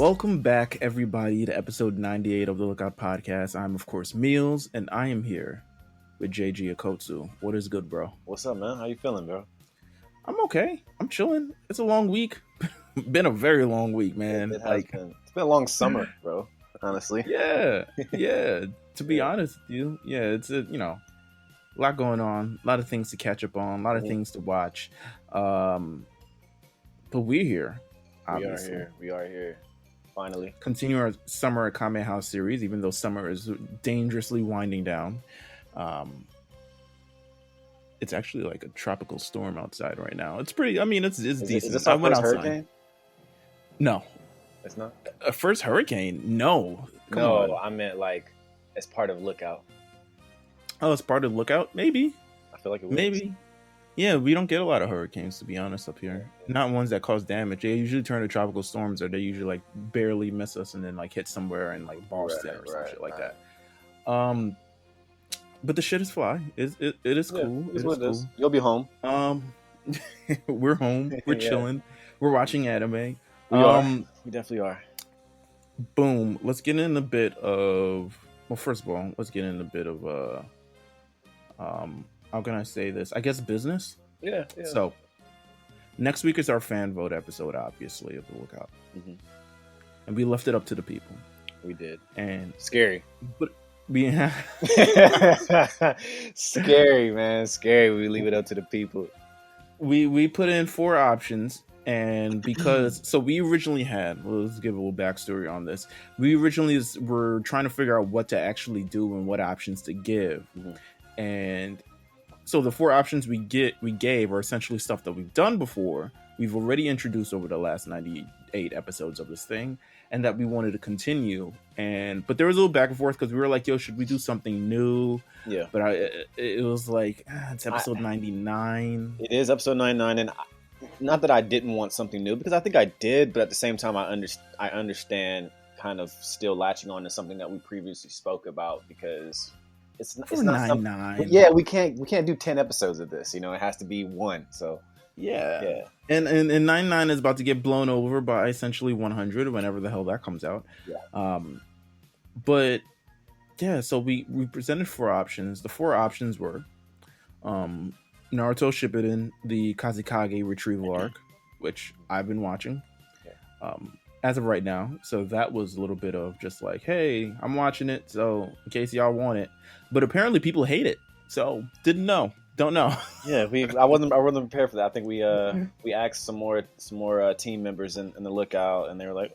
Welcome back, everybody, to episode 98 of the Lookout Podcast. I'm, of course, Meelz, and I am here with JG Akotsu. What is good, bro? What's up, man? How you feeling, bro? I'm okay. I'm chilling. It's a long week. Been a very long week, man. It has been. It's been a long summer, bro. Honestly. Yeah. To be honest with you, it's a lot going on, a lot of things to catch up on, a lot of things to watch. But we're here. Obviously. We are here. Finally. Continue our summer Kame House series, even though summer is dangerously winding down. It's actually like a tropical storm outside right now. It's pretty. I mean, it's decent. Is this our first hurricane? No, it's not. A first hurricane? No. Come on. I meant like as part of Lookout. Oh, it's part of Lookout? Maybe. I feel like it was. Maybe. Yeah, we don't get a lot of hurricanes, to be honest, up here. Not ones that cause damage. They usually turn to tropical storms, or they usually like barely miss us and then like hit somewhere in like Boston or some shit like that. But the shit is fly. It is cool. It is what it is. You'll be home. We're home. We're chilling. We're watching anime. We are. We definitely are. Boom. Let's get in a bit of. Well, first of all, let's get in a bit of how can I say this? I guess business. Yeah. So next week is our fan vote episode, obviously, of the Lookout, and we left it up to the people. We did, and scary, but we have scary, man, scary. We leave it up to the people. We put in 4 options, and because we originally had. Let's give a little backstory on this. We originally were trying to figure out what to actually do and what options to give, and. So the 4 options we gave are essentially stuff that we've done before. We've already introduced over the last 98 episodes of this thing, and that we wanted to continue. But there was a little back and forth because we were like, "Yo, should we do something new?" Yeah. But it was like it's episode 99. It is episode 99, and not that I didn't want something new, because I think I did, but at the same time, I understand kind of still latching on to something that we previously spoke about, because. It's not 99. Yeah, we can't do 10 episodes of this. It has to be 1. So yeah. And 99 is about to get blown over by essentially 100 whenever the hell that comes out. Yeah. But yeah, so we presented 4 options. The 4 options were Naruto Shippuden, the Kazekage retrieval arc, which I've been watching. As of right now. So that was a little bit of just like, hey, I'm watching it, so in case y'all want it. But apparently people hate it. So don't know. Yeah, I wasn't prepared for that. I think we asked some more team members in the Lookout, and they were like,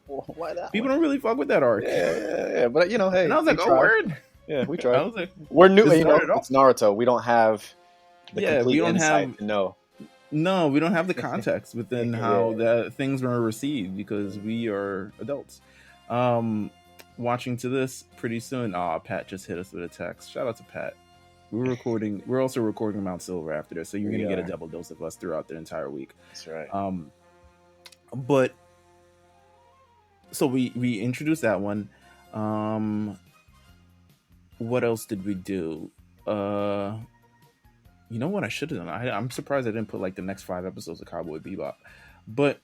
why that? People don't really fuck with that arc. Yeah. But hey. And I was like, word. Yeah, we tried. I was like, we're new. It's Naruto. We don't have the complete insight to know. No, we don't have the context within how that things were received, because we are adults. Watching to this pretty soon. Pat just hit us with a text. Shout out to Pat. We're also recording Mount Silver after this, so you're gonna get a double dose of us throughout the entire week. That's right. But so we introduced that one. What else did we do? You know what I should have done? I'm surprised I didn't put like the next 5 episodes of Cowboy Bebop. But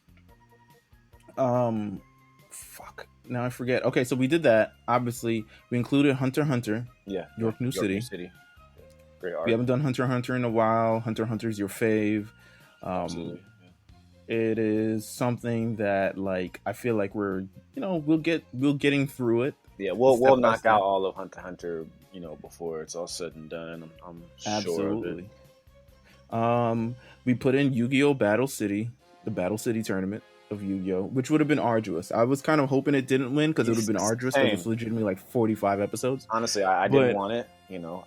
fuck. Now I forget. Okay, so we did that. Obviously, we included Hunter x Hunter. Yeah. York New City. Great art. We haven't done Hunter x Hunter in a while. Hunter x Hunter is your fave. Absolutely. It is something that like I feel like we're getting through it. Yeah, we'll knock out all of Hunter x Hunter, before it's all said and done. I'm Absolutely. Sure of it. We put in Yu-Gi-Oh! Battle City, the Battle City tournament of Yu-Gi-Oh!, which would have been arduous. I was kind of hoping it didn't win because it would have been arduous, because it's legitimately like 45 episodes. Honestly, I didn't want it.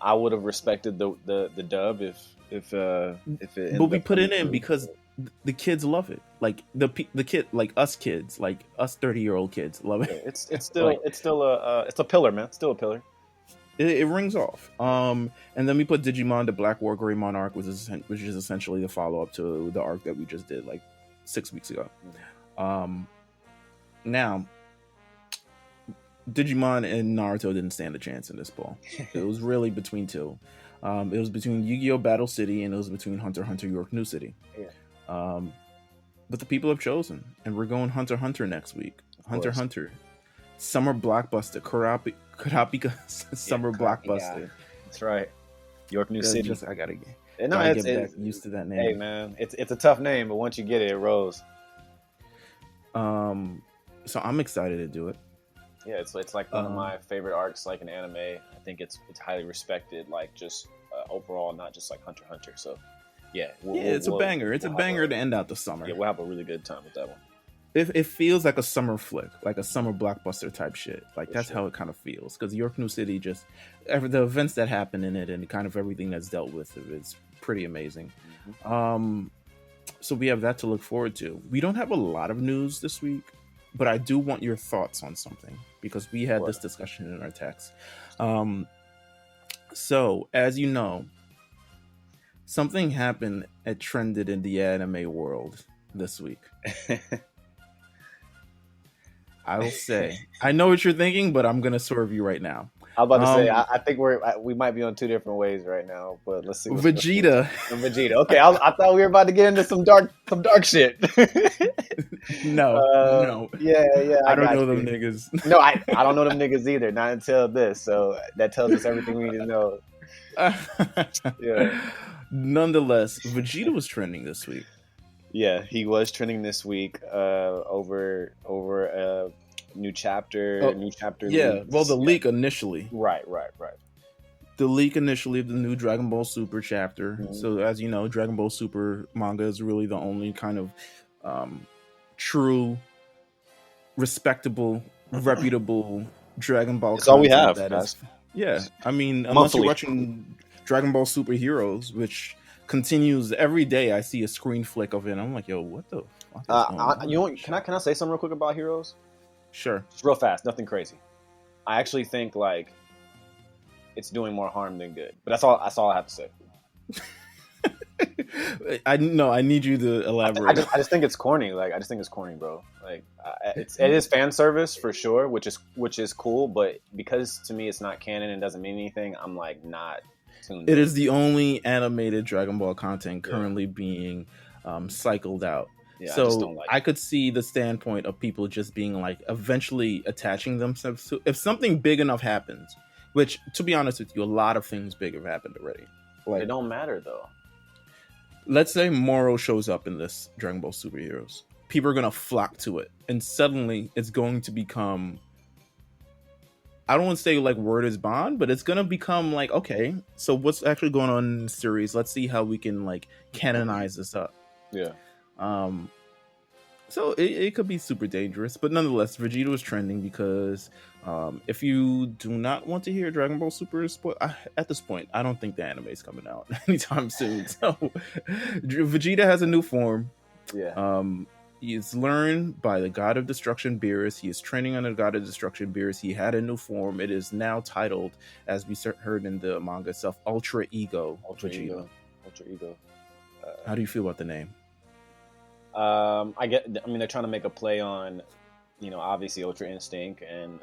I would have respected the dub if it. But we put it in because the kids love it. Like the kid, like us kids, like us 30-year-old kids love it. It's still it's a pillar, man. It's still a pillar. It rings off. And then we put Digimon, the Black War Greymon arc, which is essentially the follow-up to the arc that we just did like 6 weeks ago. Now, Digimon and Naruto didn't stand a chance in this poll. It was really between 2. It was between Yu-Gi-Oh! Battle City, and it was between Hunter x Hunter York New City. Yeah. but the people have chosen, and we're going Hunter x Hunter next week. Hunter x course. Hunter, summer blockbuster, Kurapika summer blockbuster. That's right. York New City. I gotta get back used to that name. Hey man, it's a tough name, but once you get it, it rolls. So I'm excited to do it. Yeah, it's like one of my favorite arcs, like in anime. I think it's highly respected, like just overall, not just like Hunter x Hunter. So yeah, it's a banger. It's a banger to end out the summer. Yeah, we'll have a really good time with that one. It feels like a summer flick, like a summer blockbuster type shit. Like that's how it kind of feels. Because York New City, just the events that happen in it and kind of everything that's dealt with is pretty amazing. Mm-hmm. So we have that to look forward to. We don't have a lot of news this week, but I do want your thoughts on something because we had this discussion in our text. So as you know, something happened that trended in the anime world this week. I will say, I know what you're thinking, but I'm gonna swerve you right now. I'm about to say, I think we might be on two different ways right now, but let's see. Vegeta. Okay, I thought we were about to get into some dark shit. No. Yeah. I don't know them niggas. No, I don't know them niggas either. Not until this. So that tells us everything we need to know. Yeah. Nonetheless, Vegeta was trending this week. Yeah, he was trending this week over new chapter. Yeah, leaks. well, the leak initially. Right. The leak initially of the new Dragon Ball Super chapter. Mm-hmm. So as you know, Dragon Ball Super manga is really the only kind of true, respectable, reputable Dragon Ball. It's all we have. I mean, unless you're watching Dragon Ball Super Heroes, which continues every day. I see a screen flick of it and I'm like, yo, what the fuck is going on? Can I say something real quick about Heroes? Sure. Just real fast, nothing crazy. I actually think like it's doing more harm than good. But that's all I have to say. I need you to elaborate. I just think it's corny. Like I just think it's corny, bro. Like it is fan service for sure, which is cool, but because to me it's not canon and doesn't mean anything, I'm like not tuned in. It is the only animated Dragon Ball content currently being cycled out. Yeah, so I could see the standpoint of people just being like eventually attaching themselves to if something big enough happens, which to be honest with you, a lot of things big have happened already. Like, it don't matter though. Let's say Moro shows up in this Dragon Ball Super Heroes. People are going to flock to it. And suddenly it's going to become, I don't want to say like word is bond, but it's going to become like, okay, so what's actually going on in the series? Let's see how we can like canonize this up. Yeah. So it could be super dangerous, but nonetheless, Vegeta was trending because if you do not want to hear Dragon Ball Super at this point, I don't think the anime is coming out anytime soon. So Vegeta has a new form. Yeah. He is learned by the God of Destruction Beerus. He is training under the God of Destruction Beerus. He had a new form. It is now titled, as we heard in the manga itself, Ultra Ego. Vegeta. Ultra Ego. How do you feel about the name? They're trying to make a play on, obviously Ultra Instinct, and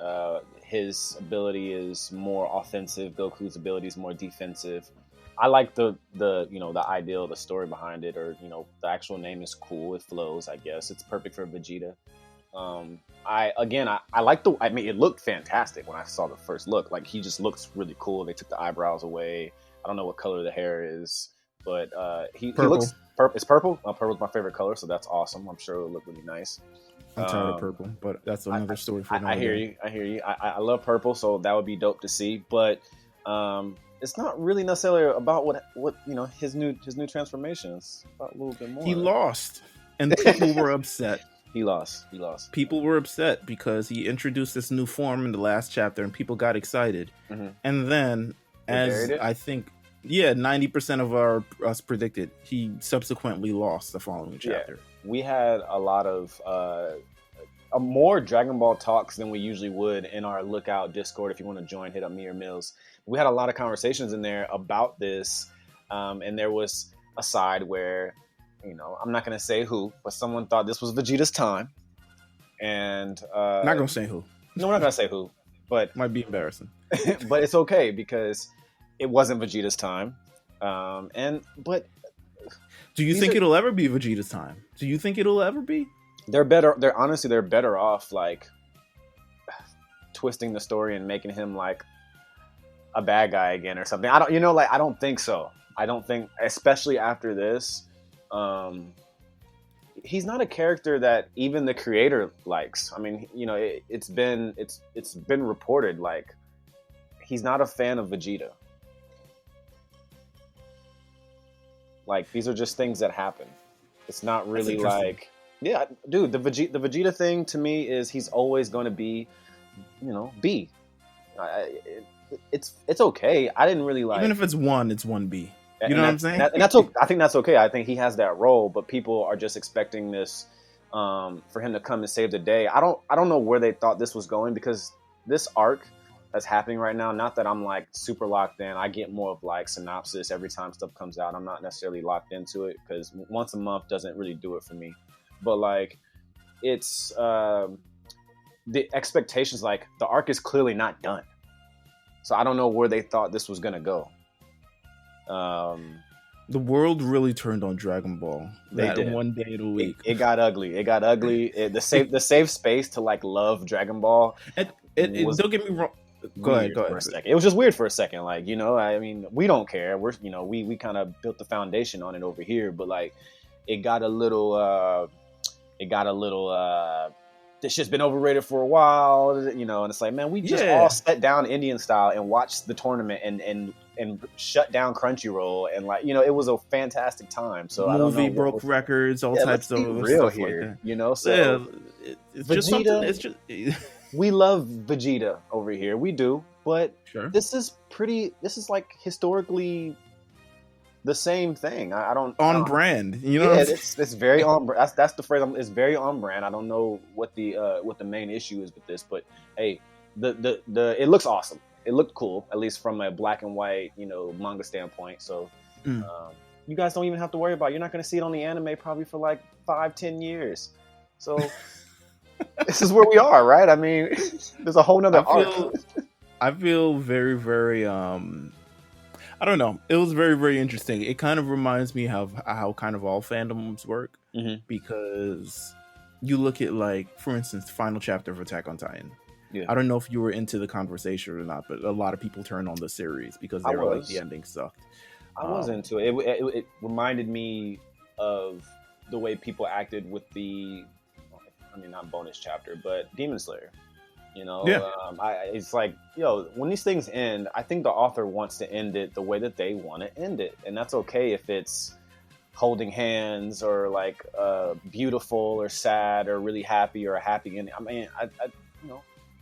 his ability is more offensive. Goku's ability is more defensive. I like the ideal, the story behind it, or the actual name is cool. It flows, I guess. It's perfect for Vegeta. I like it looked fantastic when I saw the first look. Like he just looks really cool. They took the eyebrows away. I don't know what color the hair is, but he looks. It's purple. Purple's my favorite color, so that's awesome. I'm sure it'll look really nice. I'm tired of purple, but that's another story for another day. I hear you. I love purple, so that would be dope to see. But it's not really necessarily about what his new transformation. It's about a little bit more. He lost, and people were upset. He lost. People were upset because he introduced this new form in the last chapter, and people got excited. Mm-hmm. And then, I think. Yeah, 90% of us predicted. He subsequently lost the following chapter. Yeah, we had a lot of more Dragon Ball talks than we usually would in our Lookout Discord. If you want to join, hit up me or Meelz. We had a lot of conversations in there about this, and there was a side where, I'm not going to say who, but someone thought this was Vegeta's time. And not going to say who. No, we're not going to say who, but might be embarrassing. But it's okay because it wasn't Vegeta's time, but Do you think it'll ever be Vegeta's time? Do you think it'll ever be? They're better. They're better off like twisting the story and making him like a bad guy again or something. I don't think so. I don't think, especially after this, he's not a character that even the creator likes. I mean, it's been reported like he's not a fan of Vegeta. Like, these are just things that happen. It's not really like, yeah, dude, the Vegeta thing to me is he's always going to be, B. It's okay. I didn't really like, even if it's 1B. You know what I'm saying? And that's okay. I think that's okay. I think he has that role, but people are just expecting this for him to come and save the day. I don't know where they thought this was going, because this arc that's happening right now, not that I'm like super locked in. I get more of like synopsis every time stuff comes out. I'm not necessarily locked into it, because once a month doesn't really do it for me. But like, it's the expectations, like the arc is clearly not done. So I don't know where they thought this was gonna go. The world really turned on Dragon Ball that one day of the week. It got ugly. The safe space to like love Dragon Ball. Don't get me wrong. Go ahead. For a second. It was just weird for a second. Like, I mean, we don't care. We're, we kind of built the foundation on it over here, but like, it got a little, this shit's been overrated for a while, and it's like, man, we just all sat down Indian style and watched the tournament and shut down Crunchyroll, and like, it was a fantastic time. So movie I don't know broke records, all types of real stuff here, like that. So it's Vegeta, just something. It's just we love Vegeta over here, we do, but sure. This is like historically the same thing. I don't on brand, it's very on brand. That's the phrase. It's very on brand. I don't know what the main issue is with this, but hey, the it looks awesome. It looked cool, at least from a black and white, manga standpoint. So you guys don't even have to worry about it. You're not going to see it on the anime probably for like 5-10 years. So this is where we are, right? I mean, there's a whole nother arc. I feel very, very I don't know. It was very, very interesting. It kind of reminds me of how kind of all fandoms work, because you look at, like, for instance, the final chapter of Attack on Titan. Yeah. I don't know if you were into the conversation or not, but a lot of people turned on the series because they were like, the ending sucked. I was into it. It reminded me of the way people acted with not bonus chapter, but Demon Slayer. It's like, when these things end, I think the author wants to end it the way that they want to end it, and that's okay if it's holding hands or like beautiful or sad or really happy or a happy ending. I mean,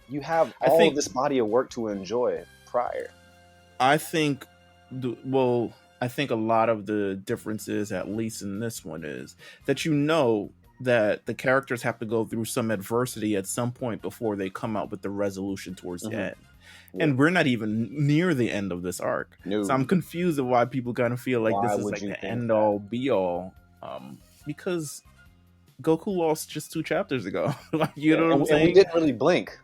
you have all of this body of work to enjoy prior. I think a lot of the differences, at least in this one, is that that the characters have to go through some adversity at some point before they come out with the resolution towards the end. Yeah. And we're not even near the end of this arc. No. So I'm confused of why people kind of feel like this is like the end all be all. Because Goku lost just 2 chapters ago. You know what I'm saying? And we didn't really blink.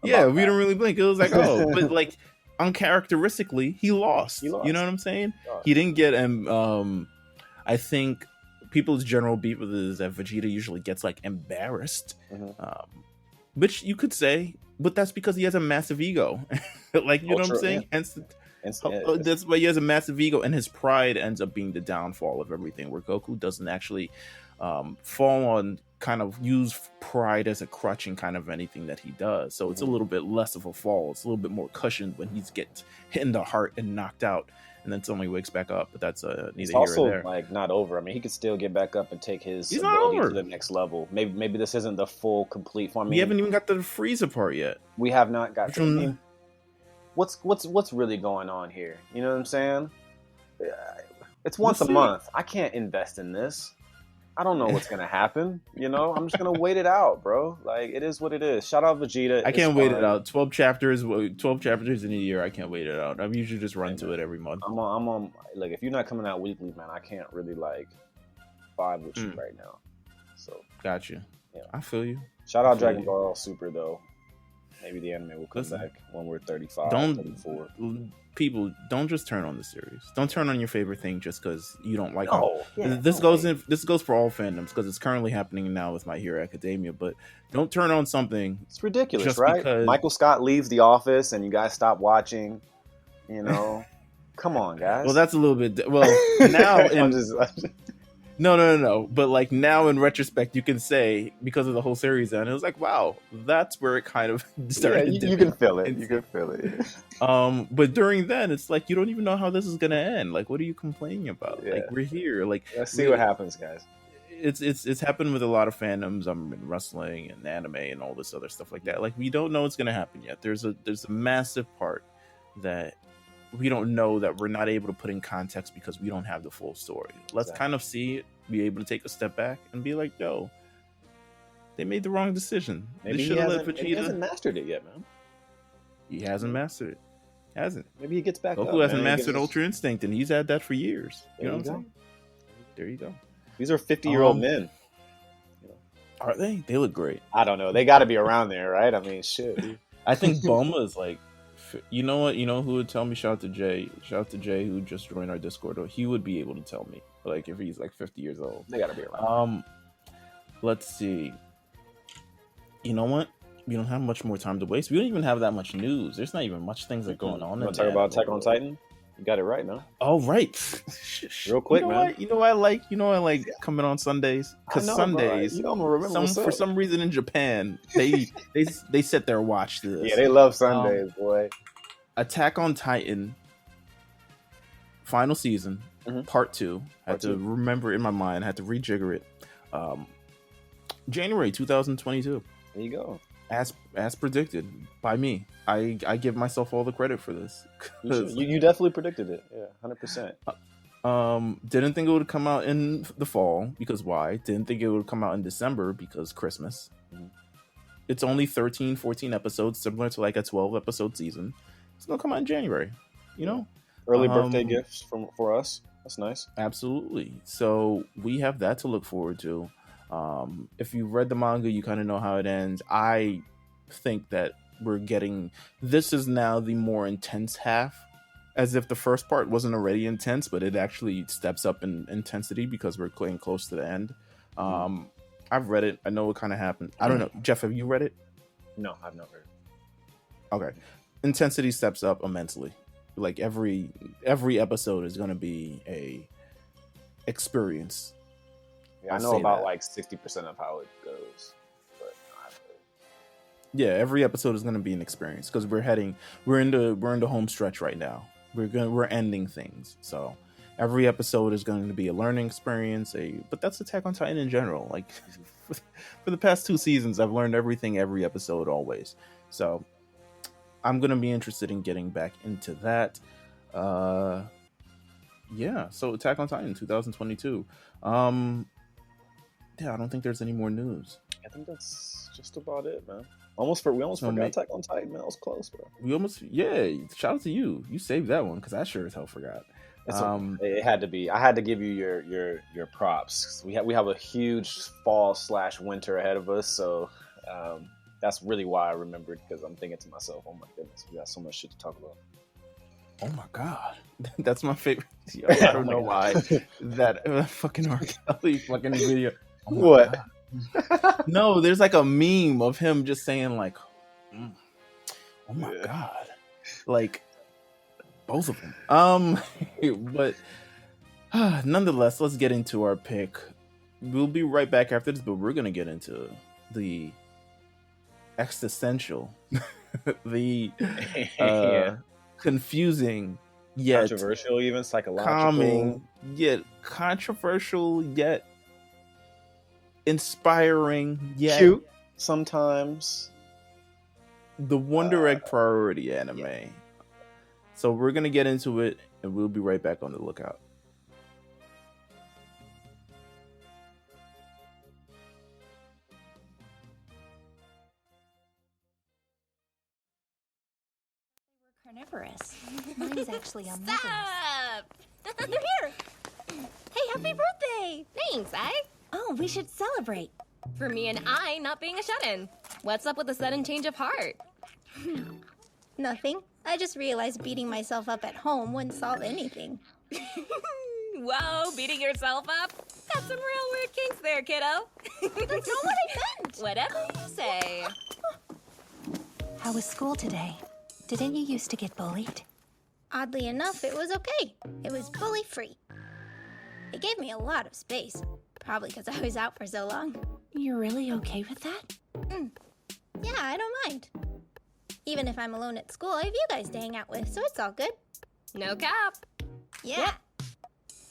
Yeah, we didn't really blink. It was like, but like uncharacteristically, he lost. You know what I'm saying? He didn't get I think people's general beef with it is that Vegeta usually gets like embarrassed, which you could say, but that's because he has a massive ego. Like, you know what I'm saying? Yeah. Hence, that's why he has a massive ego, and his pride ends up being the downfall of everything, where Goku doesn't actually fall on, kind of use pride as a crutch in kind of anything that he does. So it's a little bit less of a fall. It's a little bit more cushioned when he gets hit in the heart and knocked out, and then suddenly wakes back up. But that's neither here nor there. Also, like, not over. I mean, he could still get back up and take his ability to the next level. Maybe this isn't the full, complete form. We haven't even got the Frieza part yet. We have not got. What's really going on here? You know what I'm saying? It's once a month. I can't invest in this. I don't know what's gonna happen. I'm just gonna wait it out, bro. Like, it is what it is. Shout out Vegeta. I can't wait it out. 12 chapters in a year. I can't wait it out. I usually just run to it every month. I'm on. Like, if you're not coming out weekly, man, I can't really like vibe with you right now. So gotcha. Yeah, I feel you. Shout out Dragon Ball Super though. Maybe the anime will come Listen, back when we're 35, don't 34. people don't just turn on the series. Don't turn on your favorite thing just because you don't like No, it. yeah, This no goes way. in. This goes for all fandoms because it's currently happening now with My Hero Academia. But don't turn on something It's ridiculous, just right? because. Michael Scott leaves The Office and you guys stop watching. You know, come on, guys. Well, that's a little bit. Well, now I'm in just- no. But like now in retrospect, you can say because of the whole series, and it was like, wow, that's where it kind of yeah, started. you can feel it. You can feel it. But during then, it's like you don't even know how this is gonna end. Like, what are you complaining about? Yeah. Like, we're here. Like, Let's see what happens, guys. It's happened with a lot of fandoms. In wrestling and anime and all this other stuff like that. Like, we don't know what's gonna happen yet. There's a massive part that we don't know that we're not able to put in context because we don't have the full story. Let's kind of see it, be able to take a step back and be like, yo, they made the wrong decision. Maybe he hasn't mastered it yet, man. He hasn't mastered it. Hasn't. Maybe he gets back up. Goku hasn't man. mastered Ultra Instinct, and he's had that for years. You know what I'm go. saying? There you go. These are 50-year-old men. Are they? They look great. I don't know. They got to be around there, right? I mean, shit. I think Bulma is like, you know what? You know who would tell me? Shout out to Jay. Shout out to Jay who just joined our Discord. He would be able to tell me, like, if he's like 50 years old. They got to be around. Let's see. You know what? We don't have much more time to waste. We don't even have that much news. There's not even much things that are going on. You want to talk about Attack on Titan? You got it right, no? Oh, right. Real quick, you know man. What? You know what I like coming on Sundays? Because Sundays, bro. You don't remember for some reason in Japan, they sit there and watch this. Yeah, they love Sundays, boy. Attack on Titan, final season, part 2. I had to remember it in my mind. I had to rejigger it. January 2022. There you go. As predicted by me. I give myself all the credit for this. You definitely predicted it. Yeah, 100%. Didn't think it would come out in the fall because why? Didn't think it would come out in December because Christmas. It's only 13, 14 episodes, similar to like a 12 episode season. It's gonna come out in January. You know, early birthday gifts for us. That's nice. Absolutely. So we have that to look forward to. If you read the manga, you kind of know how it ends. I think that this is now the more intense half, as if the first part wasn't already intense, but it actually steps up in intensity because we're getting close to the end. I've read it. I know what kind of happened. I don't know. Jeff, have you read it? No, I've not read it. Okay. Intensity steps up immensely. Like every episode is going to be a experience. Yeah, I know about like 60% of how it goes, but yeah, every episode is going to be an experience because we're in the home stretch right now. We're ending things, so every episode is going to be a learning experience. But that's Attack on Titan in general. Like for the past 2 seasons, I've learned everything every episode always. So I'm going to be interested in getting back into that. Yeah. So Attack on Titan 2022. Yeah, I don't think there's any more news. I think that's just about it, man. We almost forgot Attack on Titan, man. That was close, bro. Shout out to you. You saved that one because I sure as hell forgot. It had to be. I had to give you your props. We have a huge fall/winter ahead of us, so that's really why I remembered, because I'm thinking to myself, oh my goodness, we got so much shit to talk about. Oh my god, that's my favorite. Yo, I don't know why that fucking R. Kelly fucking video. Oh what? No, there's like a meme of him just saying like, "Oh my god," like both of them. But nonetheless, let's get into our pick. We'll be right back after this, but we're gonna get into the existential, the confusing yet controversial, even psychological, calming yet controversial yet inspiring yet cute sometimes, the Wonder Egg Priority anime. Yeah. So we're gonna get into it, and we'll be right back on the lookout. Carnivorous. Mine's actually omnivorous. Stop! You're here. Hey, happy birthday! Thanks, Oh, we should celebrate. For me and I not being a shut-in. What's up with the sudden change of heart? Nothing. I just realized beating myself up at home wouldn't solve anything. Whoa, beating yourself up? Got some real weird kinks there, kiddo. That's not what I meant. Whatever you say. How was school today? Didn't you used to get bullied? Oddly enough, it was okay. It was bully-free. It gave me a lot of space. Probably because I was out for so long. You're really okay with that? Yeah, I don't mind. Even if I'm alone at school, I have you guys to hang out with, so it's all good. No cap. Yeah.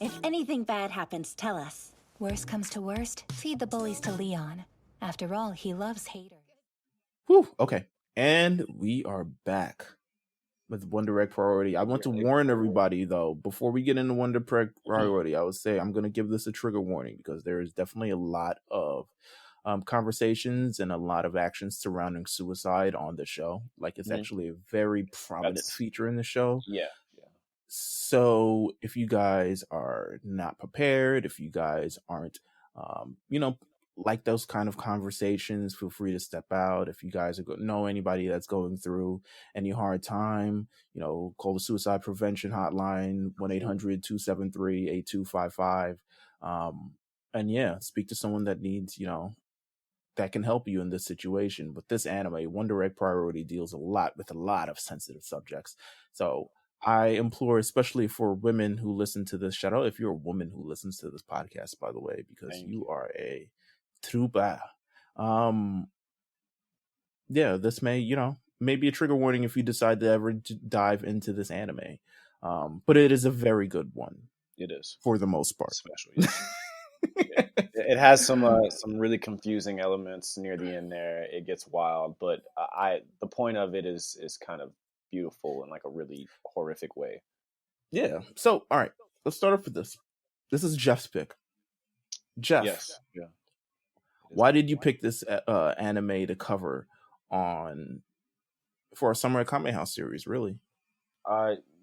If anything bad happens, tell us. Worst comes to worst, feed the bullies to Leon. After all, he loves haters. Whew, okay. And we are back with One Direct Priority. I want to warn everybody, though, before we get into One Direct Priority, I would say I'm going to give this a trigger warning because there is definitely a lot of conversations and a lot of actions surrounding suicide on the show. Like, it's actually a very prominent feature in the show. Yeah. So if you guys are not prepared, if you guys aren't, like those kind of conversations, feel free to step out. If you guys know anybody that's going through any hard time, call the suicide prevention hotline, 1-800-273-8255. And yeah, speak to someone that needs, that can help you in this situation. But this anime, One Direct Priority, deals with a lot of sensitive subjects. So I implore, especially for women who listen to this, shout out if you're a woman who listens to this podcast, by the way, because you are a trooper. Yeah, this may be a trigger warning if you decide to ever dive into this anime. But it is a very good one. It is, for the most part. Special, yes. It has some really confusing elements near the end there. It gets wild, but the point of it is kind of beautiful in like a really horrific way. Yeah. So, all right, let's start off with this. This is Jeff's pick. Jeff. Yes. Yeah. Why did you pick this anime to cover for a Summer at Kame House series? Really?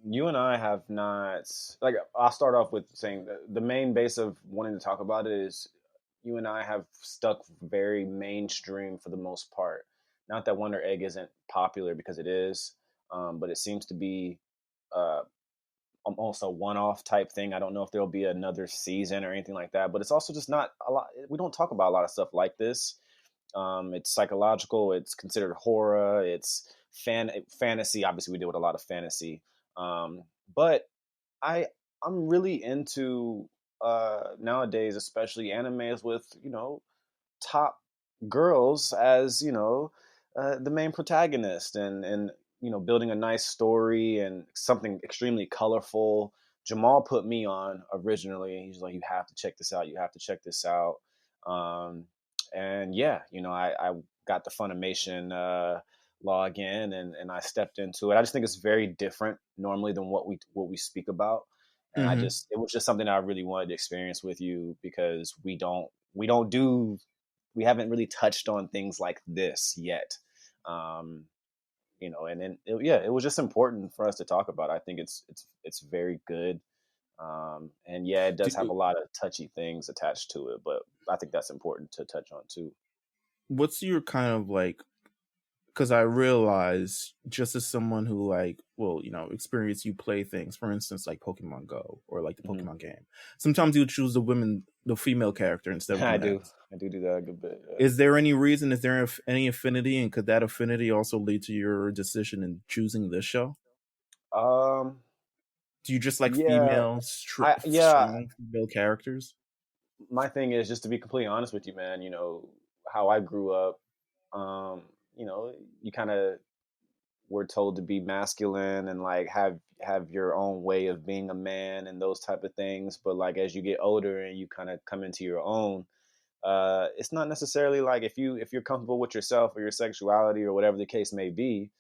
You and I have not. Like, I'll start off with saying the main base of wanting to talk about it is you and I have stuck very mainstream for the most part. Not that Wonder Egg isn't popular, because it is, but it seems to be almost a one-off type thing. I don't know if there'll be another season or anything like that, but it's also just not a lot. We don't talk about a lot of stuff like this. It's psychological. It's considered horror. It's fantasy. Obviously, we deal with a lot of fantasy. But I'm really into nowadays, especially animes with top girls as the main protagonist, and building a nice story and something extremely colorful. Jamal put me on originally. He's like, you have to check this out. You have to check this out. And yeah, I got the Funimation login and I stepped into it. I just think it's very different normally than what we speak about. And it was just something I really wanted to experience with you, because we haven't really touched on things like this yet. And then it was just important for us to talk about. I think it's very good. And yeah, it does have a lot of touchy things attached to it, but I think that's important to touch on too. What's your kind of like, because I realize, just as someone who experience you play things, for instance, like Pokemon Go or like the Pokemon game, sometimes you choose the female character instead of I do that a good bit. Yeah. Is there any reason? Is there any affinity, and could that affinity also lead to your decision in choosing this show? Do you just like strong female characters? My thing is, just to be completely honest with you, man, how I grew up, you kind of were told to be masculine and like have your own way of being a man and those type of things. But like, as you get older and you kind of come into your own, it's not necessarily like if you're comfortable with yourself or your sexuality or whatever the case may be,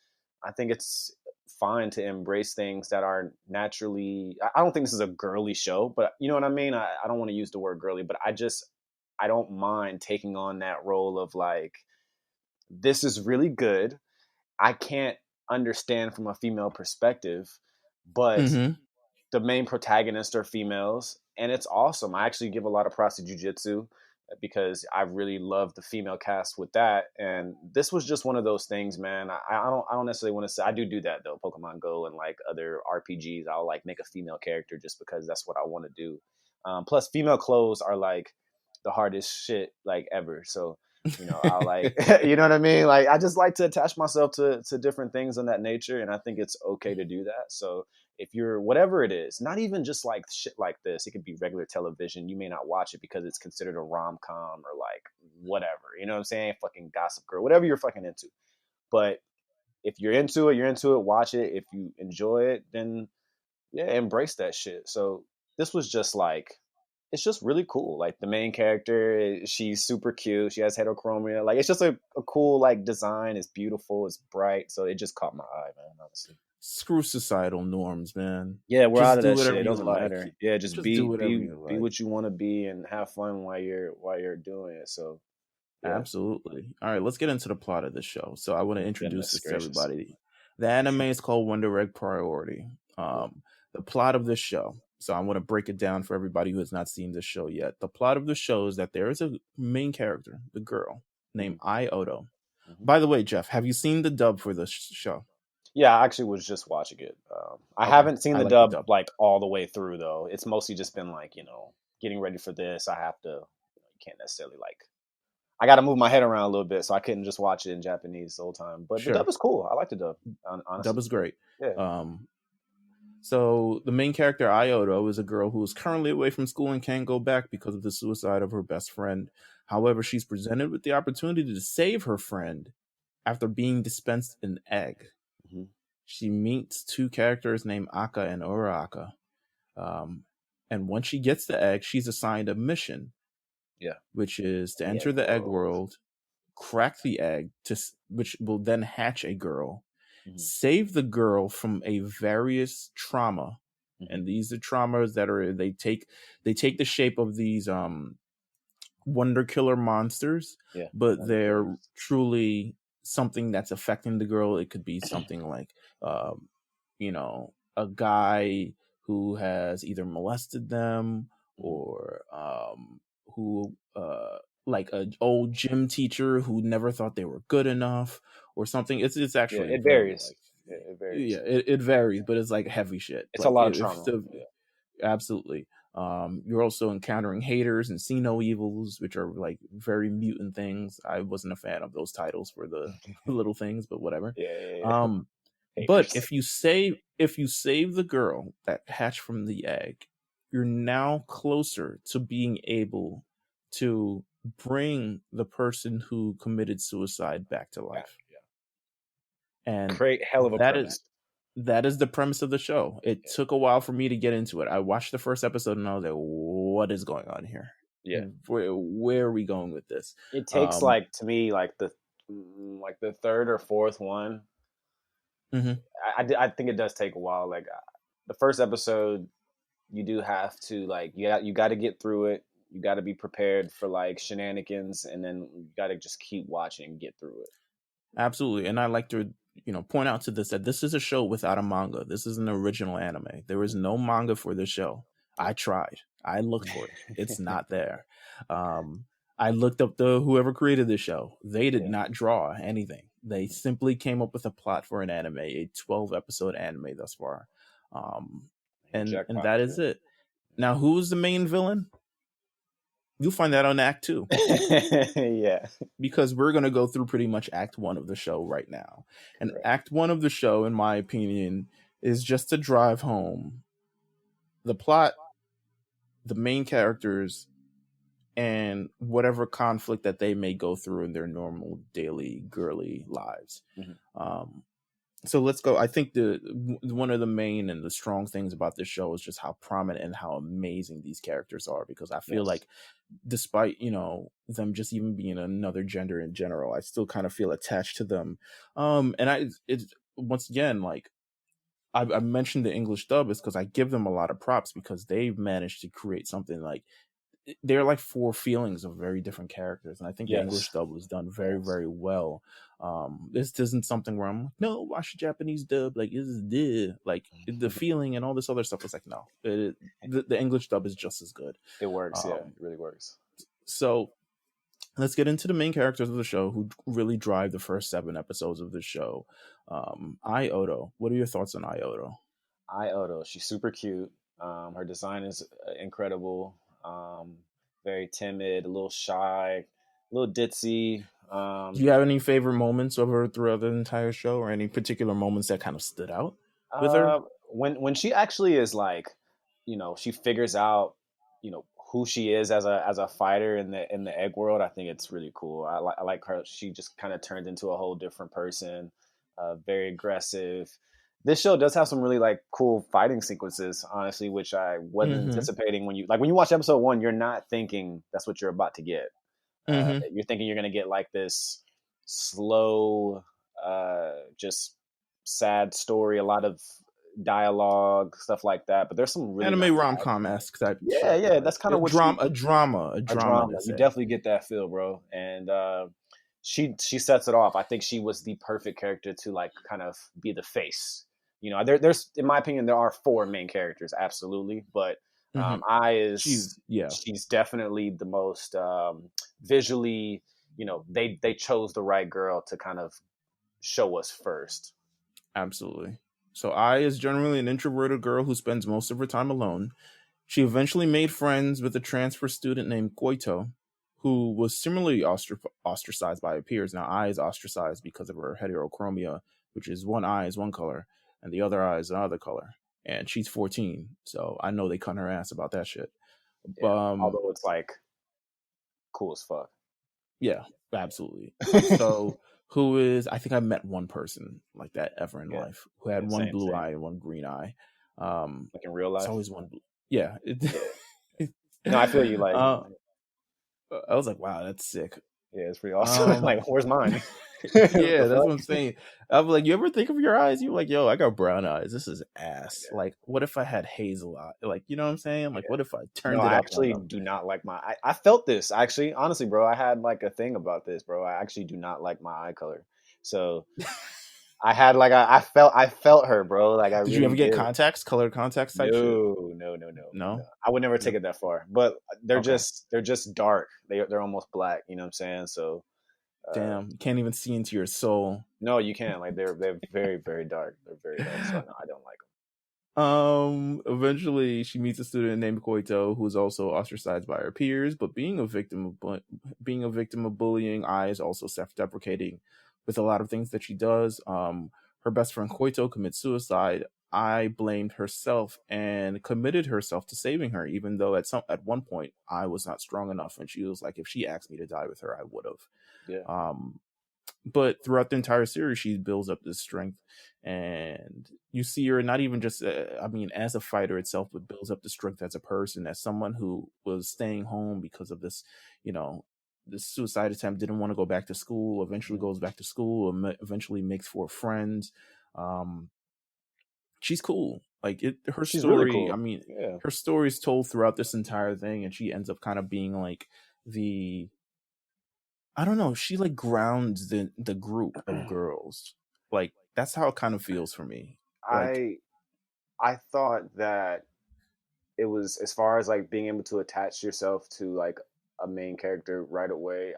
I think it's fine to embrace things that are naturally. I don't think this is a girly show, but you know what I mean? I don't want to use the word girly, but I don't mind taking on that role of like, this is really good. I can't understand from a female perspective, but the main protagonists are females, and it's awesome. I actually give a lot of props to jiu-jitsu. because I really love the female cast with that. And this was just one of those things, man. I don't necessarily want to say, I do that though. Pokemon Go and like other RPGs, I'll like make a female character just because that's what I want to do. Plus female clothes are like the hardest shit like ever. So, you know, I'll like, you know what I mean? Like, I just like to attach myself to different things in that nature. And I think it's okay to do that. So if you're whatever it is, not even just like shit like this, it could be regular television. You may not watch it because it's considered a rom-com or like whatever, you know what I'm saying? Fucking Gossip Girl, whatever you're fucking into. But if you're into it, watch it. If you enjoy it, then yeah, embrace that shit. So this was just like, it's just really cool. Like the main character, she's super cute. She has heterochromia. Like it's just a cool like design. It's beautiful. It's bright. So it just caught my eye, man. Honestly. Screw societal norms, man. Yeah, we're Just out of do that shit. whatever It you doesn't like. matter. Yeah, just Just be do whatever be you be like. what you want to be and have fun while you're doing it. So yeah. Absolutely. All right, let's get into the plot of the show. So I want to introduce Goodness this to gracious. everybody. The anime is called Wonder Egg Priority. The plot of the show. So I want to break it down for everybody who has not seen this show yet. The plot of the show is that there is a main character, the girl, named Ai Oto. By the way, Jeff, have you seen the dub for this show? Yeah, I actually was just watching it. I haven't seen the dub like all the way through though. It's mostly just been like, you know, getting ready for this. I have to, you can't necessarily like, I got to move my head around a little bit, so I couldn't just watch it in Japanese the whole time. But the dub is cool. I like the dub. Honestly, dub is great. Yeah. So the main character, Ioto, is a girl who is currently away from school and can't go back because of the suicide of her best friend. However, she's presented with the opportunity to save her friend after being dispensed an egg. She meets two characters named Aka and Uraraka. And once she gets the egg, she's assigned a mission. Yeah. Which is to enter the egg world, crack the egg, which will then hatch a girl, save the girl from a various trauma. And these are traumas that are they take the shape of these wonder killer monsters, but they're truly something that's affecting the girl. It could be something like you know, a guy who has either molested them or who like an old gym teacher who never thought they were good enough or something. It's actually it varies. It varies. Yeah, it varies, but it's like heavy shit. It's like, a lot of trauma. Absolutely. You're also encountering haters and see no evils, which are like very mutant things. I wasn't a fan of those titles for the little things, but whatever. But if you save the girl that hatched from the egg, you're now closer to being able to bring the person who committed suicide back to life. And great hell of a premise. That is the premise of the show. It took a while for me to get into it. I watched the first episode and I was like, what is going on here? Yeah. Where are we going with this? It takes like, to me, like the third or fourth one. I think it does take a while. Like the first episode, you do have to like, you got to get through it. You got to be prepared for like shenanigans, and then you got to just keep watching and get through it. Absolutely. And I like to, point out to this that this is a show without a manga. This is an original anime. There is no manga for this show. I tried. I looked for it. It's not there. I looked up whoever created this show. They did not draw anything. They simply came up with a plot for an anime, a 12-episode anime thus far. And that is it. Now, who's the main villain? You'll find that on Act 2. Yeah. Because we're going to go through pretty much Act 1 of the show right now. And Act 1 of the show, in my opinion, is just to drive home the plot, the main characters, and whatever conflict that they may go through in their normal daily girly lives. So let's go. I think one of the main and the strong things about this show is just how prominent and how amazing these characters are, because I feel like despite, them just even being another gender in general, I still kind of feel attached to them. And once again, like I mentioned the English dub is because I give them a lot of props because they've managed to create something like, they're like four feelings of very different characters, and I think the English dub was done very, very well. This isn't something where I'm like, no, watch the Japanese dub. Like, this is the feeling and all this other stuff. It's like, no, the English dub is just as good. It works. Yeah, it really works. So let's get into the main characters of the show who really drive the first 7 episodes of the show. Ai Oto. What are your thoughts on Ai Oto? Oto, she's super cute. Her design is incredible. Very timid, a little shy, a little ditzy. Do you have any favorite moments of her throughout the entire show, or any particular moments that kind of stood out with her? When she actually is like, she figures out, who she is as a fighter in the egg world. I think it's really cool. I like her. She just kind of turned into a whole different person. Very aggressive. This show does have some really like cool fighting sequences, honestly, which I wasn't Mm-hmm. anticipating. When you watch episode 1, you're not thinking that's what you're about to get. Mm-hmm. You're thinking you're gonna get like this slow, just sad story, a lot of dialogue, stuff like that. But there's some really Anime nice rom-com esque type. yeah, shit. yeah. That's kind of what A drama. a drama. To You say. definitely get that feel, bro. And she sets it off. I think she was the perfect character to like kind of be the face. There's in my opinion there are 4 main characters, absolutely, but I is she's definitely the most visually. They chose the right girl to kind of show us first. Absolutely. So Ai is generally an introverted girl who spends most of her time alone. She eventually made friends with a transfer student named Goito, who was similarly ostracized by her peers. Now, Ai is ostracized because of her heterochromia, which is one eye is one color and the other eye is another color. And she's 14, so I know they cut her ass about that shit. Yeah, although it's like cool as fuck. Yeah, absolutely. So I think I met one person like that ever in life who had one blue eye and one green eye. Like in real life? It's always one blue. Yeah. No, I feel you. Like, I was like, wow, that's sick. Yeah, it's pretty awesome. Like, where's mine? Yeah, that's what I'm saying. I'm like, you ever think of your eyes? You're like, yo, I got brown eyes. This is ass. Yeah. Like, what if I had hazel eyes? Like, you know what I'm saying? Like, what if I turned it up? I actually do not like my I felt this, actually. Honestly, bro, I had like a thing about this, bro. I actually do not like my eye color. So I had like I felt her, bro. Like, did you ever get contacts, color contacts type shit? No. I would never take it that far. But they're just dark. They're almost black. You know what I'm saying? So damn, you can't even see into your soul. No, you can't. Like, they're very, very dark. They're very dark. So no, I don't like them. Eventually, she meets a student named Goito who is also ostracized by her peers. But being a victim of bullying, Ai is also self-deprecating with a lot of things that she does. Her best friend Goito commits suicide. Ai blamed herself and committed herself to saving her, even though at one point I was not strong enough, and she was like, if she asked me to die with her, I would have. Yeah. But throughout the entire series, she builds up this strength, and you see her not even just, as a fighter itself, but builds up the strength as a person, as someone who was staying home because of this, this suicide attempt, didn't want to go back to school, eventually goes back to school, eventually makes 4 friends. She's cool. Like, her She's story, really cool. Her story is told throughout this entire thing, and she ends up kind of being like I don't know, she like grounds the group of girls. Like, that's how it kind of feels for me. Like, I thought that it was, as far as like being able to attach yourself to like a main character right away.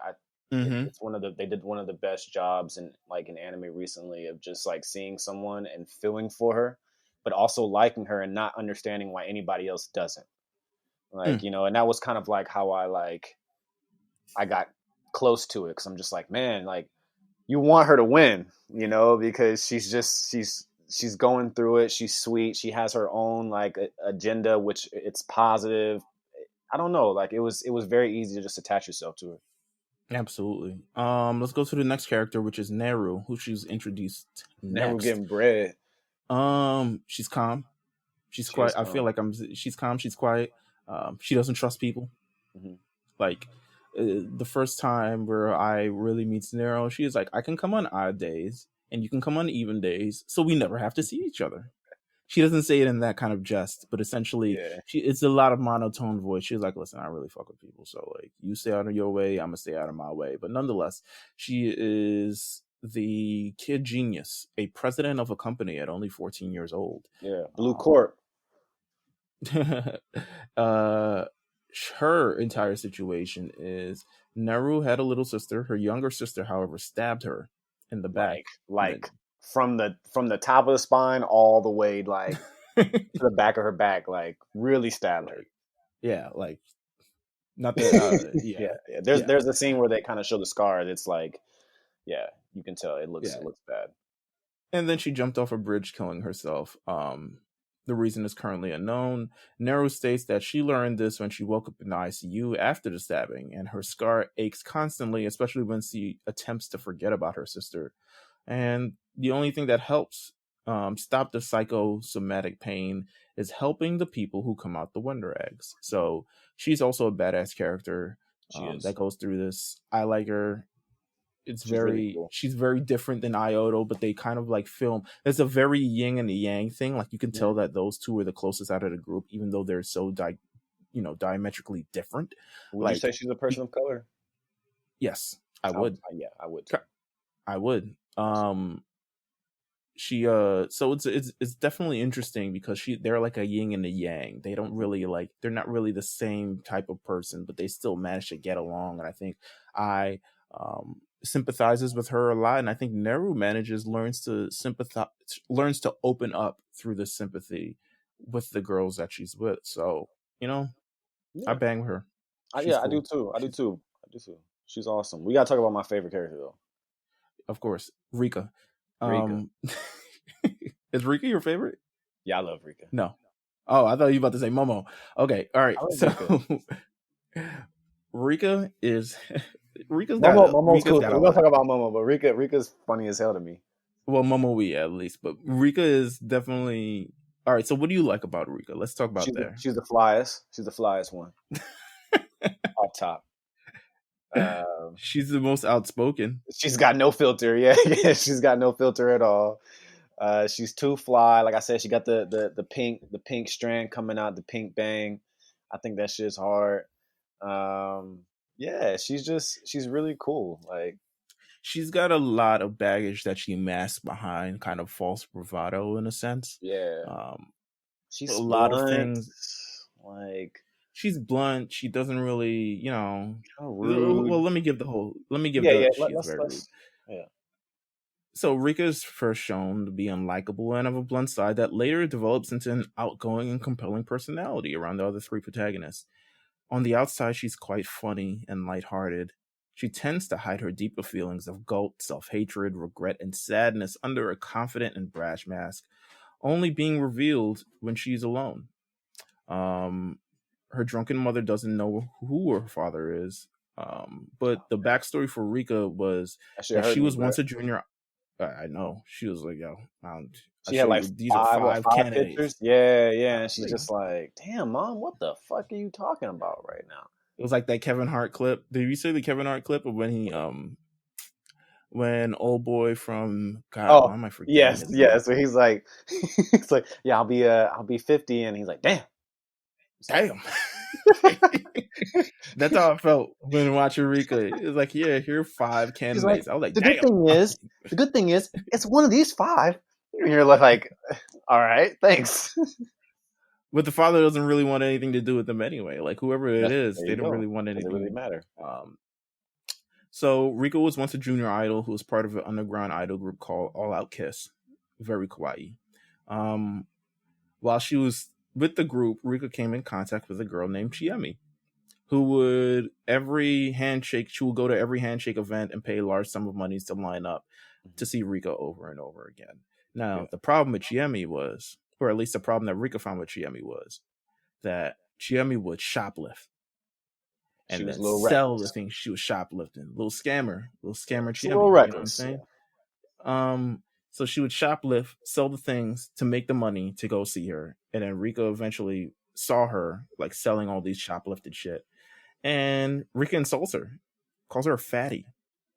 It's they did one of the best jobs in anime recently of just like seeing someone and feeling for her, but also liking her and not understanding why anybody else doesn't. Like, and that was kind of like how I got close to it, because I'm just like, man, like, you want her to win, because she's going through it. She's sweet. She has her own like agenda, which it's positive. I don't know. Like, it was very easy to just attach yourself to her. Absolutely. Let's go to the next character, which is Neru, who she's introduced next. Neru getting bread. She's calm. She's quiet. I feel like she's calm. She's quiet. She doesn't trust people. Mm-hmm. Like, the first time where I really meets Neru, she is like, I can come on odd days and you can come on even days, so we never have to see each other. She doesn't say it in that kind of jest, but essentially, it's a lot of monotone voice. She's like, listen, I really fuck with people, so like, you stay out of your way, I'm gonna stay out of my way. But nonetheless, she is the kid genius, a president of a company at only 14 years old. Yeah, Blue Corp. her entire situation is Naru had a little sister. Her younger sister, however, stabbed her in the back. Like from the top of the spine all the way like to the back of her back, like really stabbed her. Yeah, like not the yeah. There's a scene where they kind of show the scar. It's like, yeah, you can tell it looks bad. And then she jumped off a bridge, killing herself. The reason is currently unknown. Naru states that she learned this when she woke up in the ICU after the stabbing, and her scar aches constantly, especially when she attempts to forget about her sister. And the only thing that helps stop the psychosomatic pain is helping the people who come out the Wonder Eggs. So she's also a badass character that goes through this. I like her. She's very cool. She's very different than Ioto, but they kind of like film. There's a very yin and a yang thing. Like you can tell that those two are the closest out of the group, even though they're so diametrically different. Would you say she's a person of color? Yes, I would. Yeah, I would. I would. She so it's definitely interesting because they're like a yin and a yang. They don't really they're not really the same type of person, but they still manage to get along. And I think sympathizes with her a lot, and I think Naru learns to open up through the sympathy with the girls that she's with. So I bang her. I do too. She's awesome. We gotta talk about my favorite character though. Of course, Rika. Is Rika your favorite? Yeah, I love Rika. No. Oh, I thought you were about to say Momo. Okay, all right. So Rika is Rika's Momo's cool. We're gonna talk about Momo, but Rika's funny as hell to me. Well, Momo, at least, but Rika is definitely all right. So, what do you like about Rika? Let's talk about that. She's the flyest. She's the flyest one. Off top. She's the most outspoken. She's got no filter. Yeah, she's got no filter at all. She's too fly. Like I said, she got the pink strand coming out, the pink bang. I think that shit's hard. Yeah, she's really cool. Like she's got a lot of baggage that she masks behind kind of false bravado in a sense. Yeah. She's a lot of things. Like she's blunt. She doesn't really, rude. Well, let me give she's very rude. Yeah. So Rika is first shown to be unlikable and have a blunt side that later develops into an outgoing and compelling personality around the other three protagonists. On the outside, she's quite funny and lighthearted. She tends to hide her deeper feelings of guilt, self-hatred, regret, and sadness under a confident and brash mask, only being revealed when she's alone. Her drunken mother doesn't know who her father is, but the backstory for Rika was that she was once a junior. I know. She was like, yo, she had like these are five candidates. Pictures. Yeah. And she's just like, damn, Mom, what the fuck are you talking about right now? It was like that Kevin Hart clip. Did you see the Kevin Hart clip of when he when old boy from God, why am I forgetting? Yes. So he's like yeah, I'll be 50, and he's like, damn. That's how I felt when watching Rika. It was like, yeah, here are 5 candidates. I was like, the good thing is, it's one of these 5. And you're like, all right, thanks. But the father doesn't really want anything to do with them anyway. Like whoever it is, they don't really want anything. Doesn't really matter. So Rika was once a junior idol who was part of an underground idol group called All Out Kiss. Very kawaii. While she was with the group, Rika came in contact with a girl named Chiemi, who would she would go to every handshake event and pay a large sum of money to line up to see Rika over and over again. Now, the problem with Chiemi was, or at least the problem that Rika found with Chiemi was, that Chiemi would shoplift and then sell the things she was shoplifting. Little scammer Chiemi. You know what I'm saying? So she would shoplift, sell the things to make the money to go see her. And then Rika eventually saw her like selling all these shoplifted shit. And Rika insults her, calls her a fatty.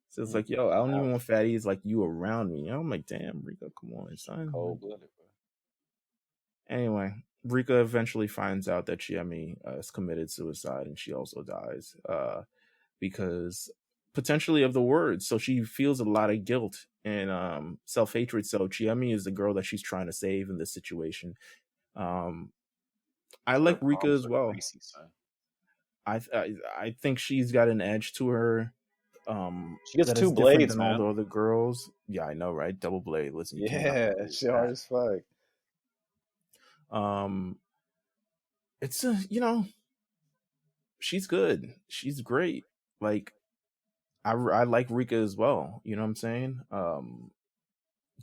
So it's like, yo, I don't even want fatties like you around me. I'm like, damn, Rika, come on, son. Cold-blooded, bro. Anyway, Rika eventually finds out that Chiemi has committed suicide, and she also dies because potentially of the words. So she feels a lot of guilt and self-hatred. So Chiemi is the girl that she's trying to save in this situation. I like Rika as well. I think she's got an edge to her. She gets That is two different blades, than all man. the other girls. Yeah, I know, right? Double blade. Listen, you cannot Yeah, lose she hard that. as fuck. Um, it's a she's good. She's great. Like I like Rika as well. You know what I'm saying?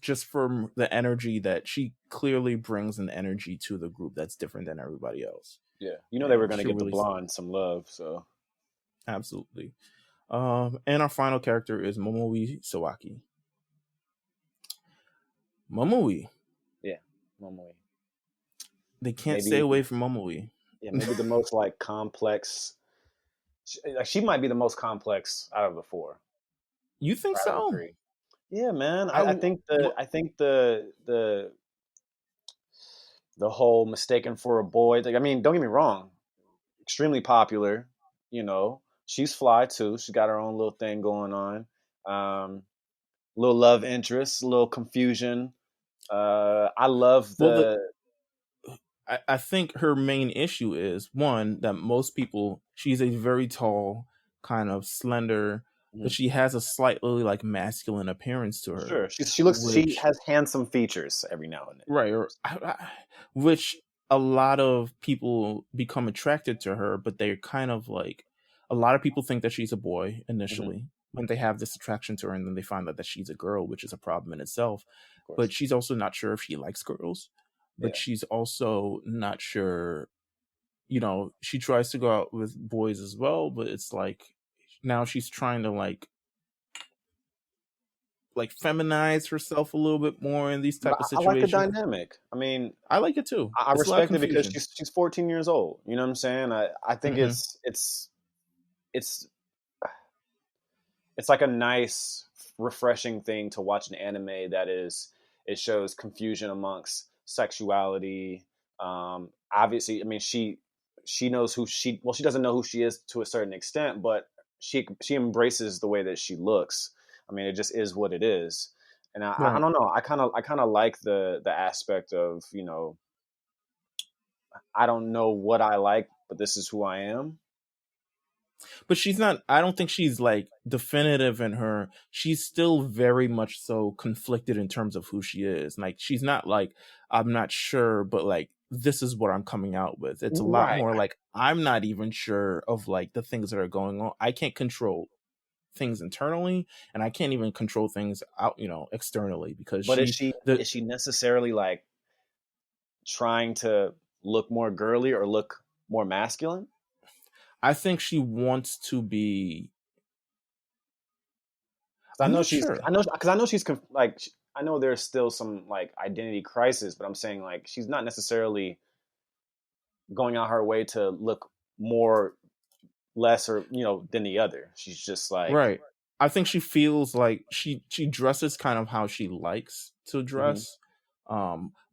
Just from the energy that she clearly brings an energy to the group that's different than everybody else. Yeah, they were And gonna she give the really blonde some love. So absolutely. And our final character is Momoi Sawaki. Momoi. yeah, Momoi. They can't stay Maybe away from Momoi. yeah, maybe the most like complex. She might be the most complex out of the four. You think Out of the so? three. Yeah, man. I I think the whole mistaken for a boy. Like, I mean, don't get me wrong. Extremely popular. She's fly too. She got her own little thing going on. Little love interest, little confusion. I love well the the. I think her main issue is one that most people she's a very tall, kind of slender, but Mhm. she has a slightly like masculine appearance to her, Sure, she which has handsome features every now and then. right or which a lot of people become attracted to her, but they're kind of like a lot of people think that she's a boy Hmm. initially when they have this attraction to her, and then they find out that she's a girl, which is a problem in itself. Of But course. she's also not sure if she likes girls, but Yeah. she's also not sure. She tries to go out with boys as well, but it's like now she's trying to like feminize herself a little bit more in these But type of I like the situations. dynamic. I mean, I like it too. I It's a lot of respect it because confusion. she's 14 years old. You know what I'm saying? I think Hmm. it's like a nice, refreshing thing to watch an anime that it shows confusion amongst sexuality. Obviously, I mean she knows who she doesn't know who she is to a certain extent, but she embraces the way that she looks. I mean, it just is what it is. And I Right. don't know. I kind of like the aspect of I don't know what I like, but this is who I am. But she's not, I don't think she's like definitive in her. She's still very much so conflicted in terms of who she is. Like she's not like, I'm not sure, but like this is what I'm coming out with. It's a lot Right. more like I'm not even sure of like the things that are going on. I can't control things internally, and I can't even control things out, externally, because But the is she necessarily like trying to look more girly or look more masculine? I think she wants to be. 'Cause I'm not sure. I know she's like I know there's still some like identity crisis, but I'm saying like she's not necessarily going out her way to look more less or than the other. She's just like Right. I think she feels like she dresses kind of how she likes to mhm, dress.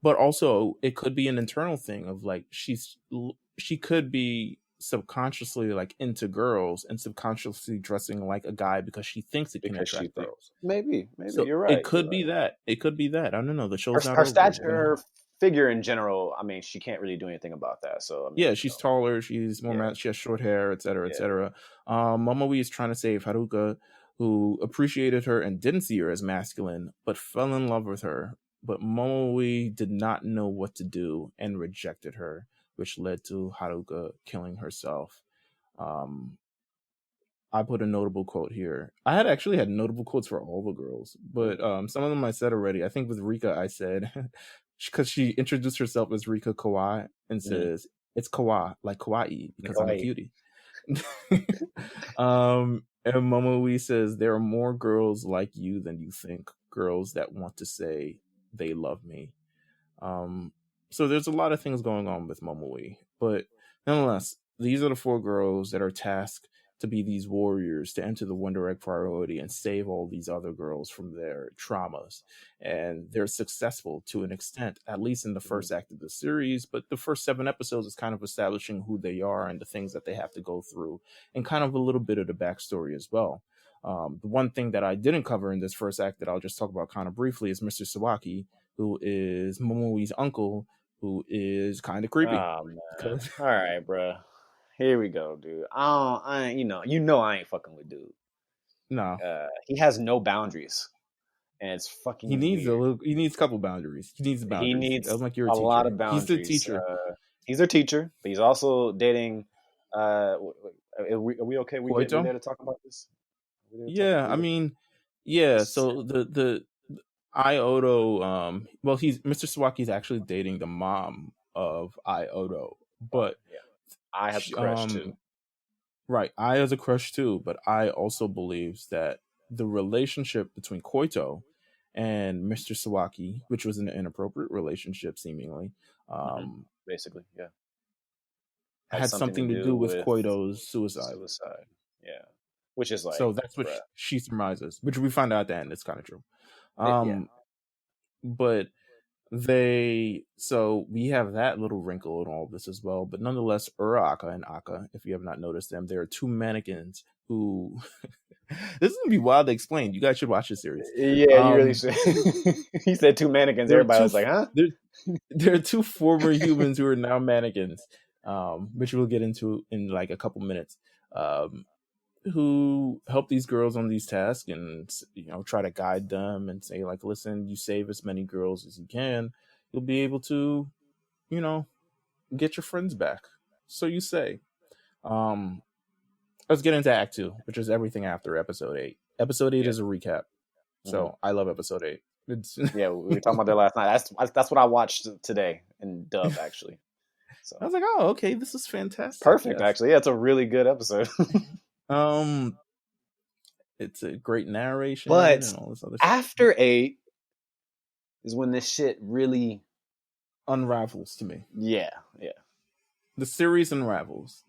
But also it could be an internal thing of like she could be subconsciously like into girls and subconsciously dressing like a guy because she thinks it can because she attract thinks girls. maybe So you're it right. You're could be right. that. It could be that. I don't know. The Her show's not her over. stature, We're gonna her figure in general. I mean, she can't really do anything about that. So I Yeah, mean, she's taller, she's more yeah, she has short hair, etc., yeah. etc. Momoi is trying to save Haruka, who appreciated her and didn't see her as masculine, but fell in love with her. But Momoi did not know what to do and rejected her, which led to Haruka killing herself. Um, I put a notable quote here. I had actually had notable quotes for all the girls, Mm. but some of them I said already. I think with Rika, I said because she introduced herself as Rika Kawai and Mhm. says it's Kawa like kawaii because I'm a Kawaii. cutie. And Momoi says there are more girls like you than you think. Girls that want to say they love me. Um, so there's a lot of things going on with Momoi, but nonetheless, these are the four girls that are tasked to be these warriors to enter the Wonder Egg priority and save all these other girls from their traumas. And they're successful to an extent, at least in the Mhm. first act of the series. But the first 7 episodes is kind of establishing who they are and the things that they have to go through, and kind of a little bit of the backstory as well. The one thing that I didn't cover in this first act that I'll just talk about kind of briefly is Mr. Sawaki, who is Momoi's uncle, who is kind of creepy. Oh man! Because All right, bro. Here we go, dude. I ain't fucking with dude. No, He has no boundaries, and it's he fucking needs a weird. little. He needs a couple boundaries. He needs He boundaries. needs Like you're a a lot teacher. of He's the boundaries. teacher. He's their teacher, but he's also dating. Are we okay? We Koito. there to talk about this? We there to talk Yeah, about I this? mean, yeah. This is So the Ioto, well, he's Mr. Sawaki's actually dating the mom of Ioto, but yeah. I have a crush too. right, I has a crush too, but I also believes that the relationship between Koito and Mr. Sawaki, which was an inappropriate relationship seemingly, Hmm. um, Basically, yeah, had had something to something to do do with with Koito's suicide. suicide. Yeah, which is like, So that's what bruh. she surmises, which we find out at the end. It's kind of true. Yeah. But so we have that little wrinkle in all of this as well. But nonetheless, Uraka and Aka, if you have not noticed them, there are two mannequins who this is gonna be wild to explain. You guys should watch the series. Yeah, you really Um should. He said two mannequins. there are Everybody two was like, huh? there, there are two former humans who are now mannequins, which we'll get into in like a couple minutes. Who help these girls on these tasks and try to guide them and say like, listen, you save as many girls as you can, you'll be able to get your friends back, so you say. Let's get into act 2, which is everything after episode 8. Episode 8 Yeah. is a recap, so I love episode 8. It's Yeah, we were talking about that last night. That's what I watched today in dub, actually. So I was like, oh, okay, this is fantastic. perfect, Yes. actually. Yeah, it's a really good episode. It's a great narration But and all this other stuff. after 8 is when this shit really Unravels to me. Yeah. The series unravels.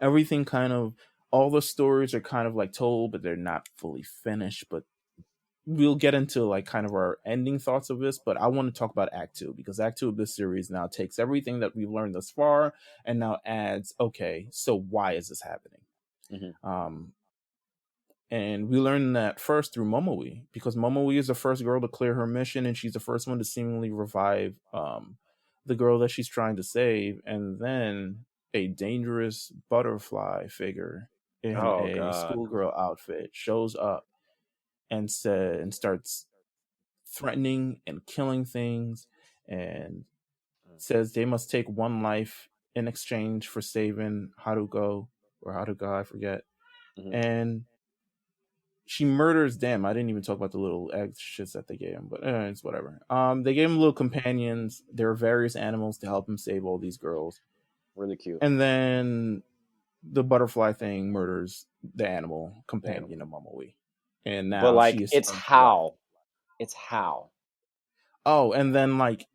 Everything kind of, all the stories are kind of like told, but they're not fully finished. But we'll get into like kind of our ending thoughts of this. But I want to talk about Act 2, because Act 2 of this series now takes everything that we've learned thus far and now adds, okay, so why is this happening? Mm-hmm. And we learn that first through Momoi, because Momoi is the first girl to clear her mission, and she's the first one to seemingly revive the girl that she's trying to save. And then a dangerous butterfly figure in a schoolgirl outfit shows up and starts threatening and killing things, and says they must take one life in exchange for saving Haruko, I forget. Mm-hmm. And she murders them. I didn't even talk about the little egg shits that they gave him, but it's whatever. They gave him little companions. There are various animals to help him save all these girls. Really cute. And then the butterfly thing murders the animal companion of Momoi. And now, but like, she is it's how. Oh, and then like,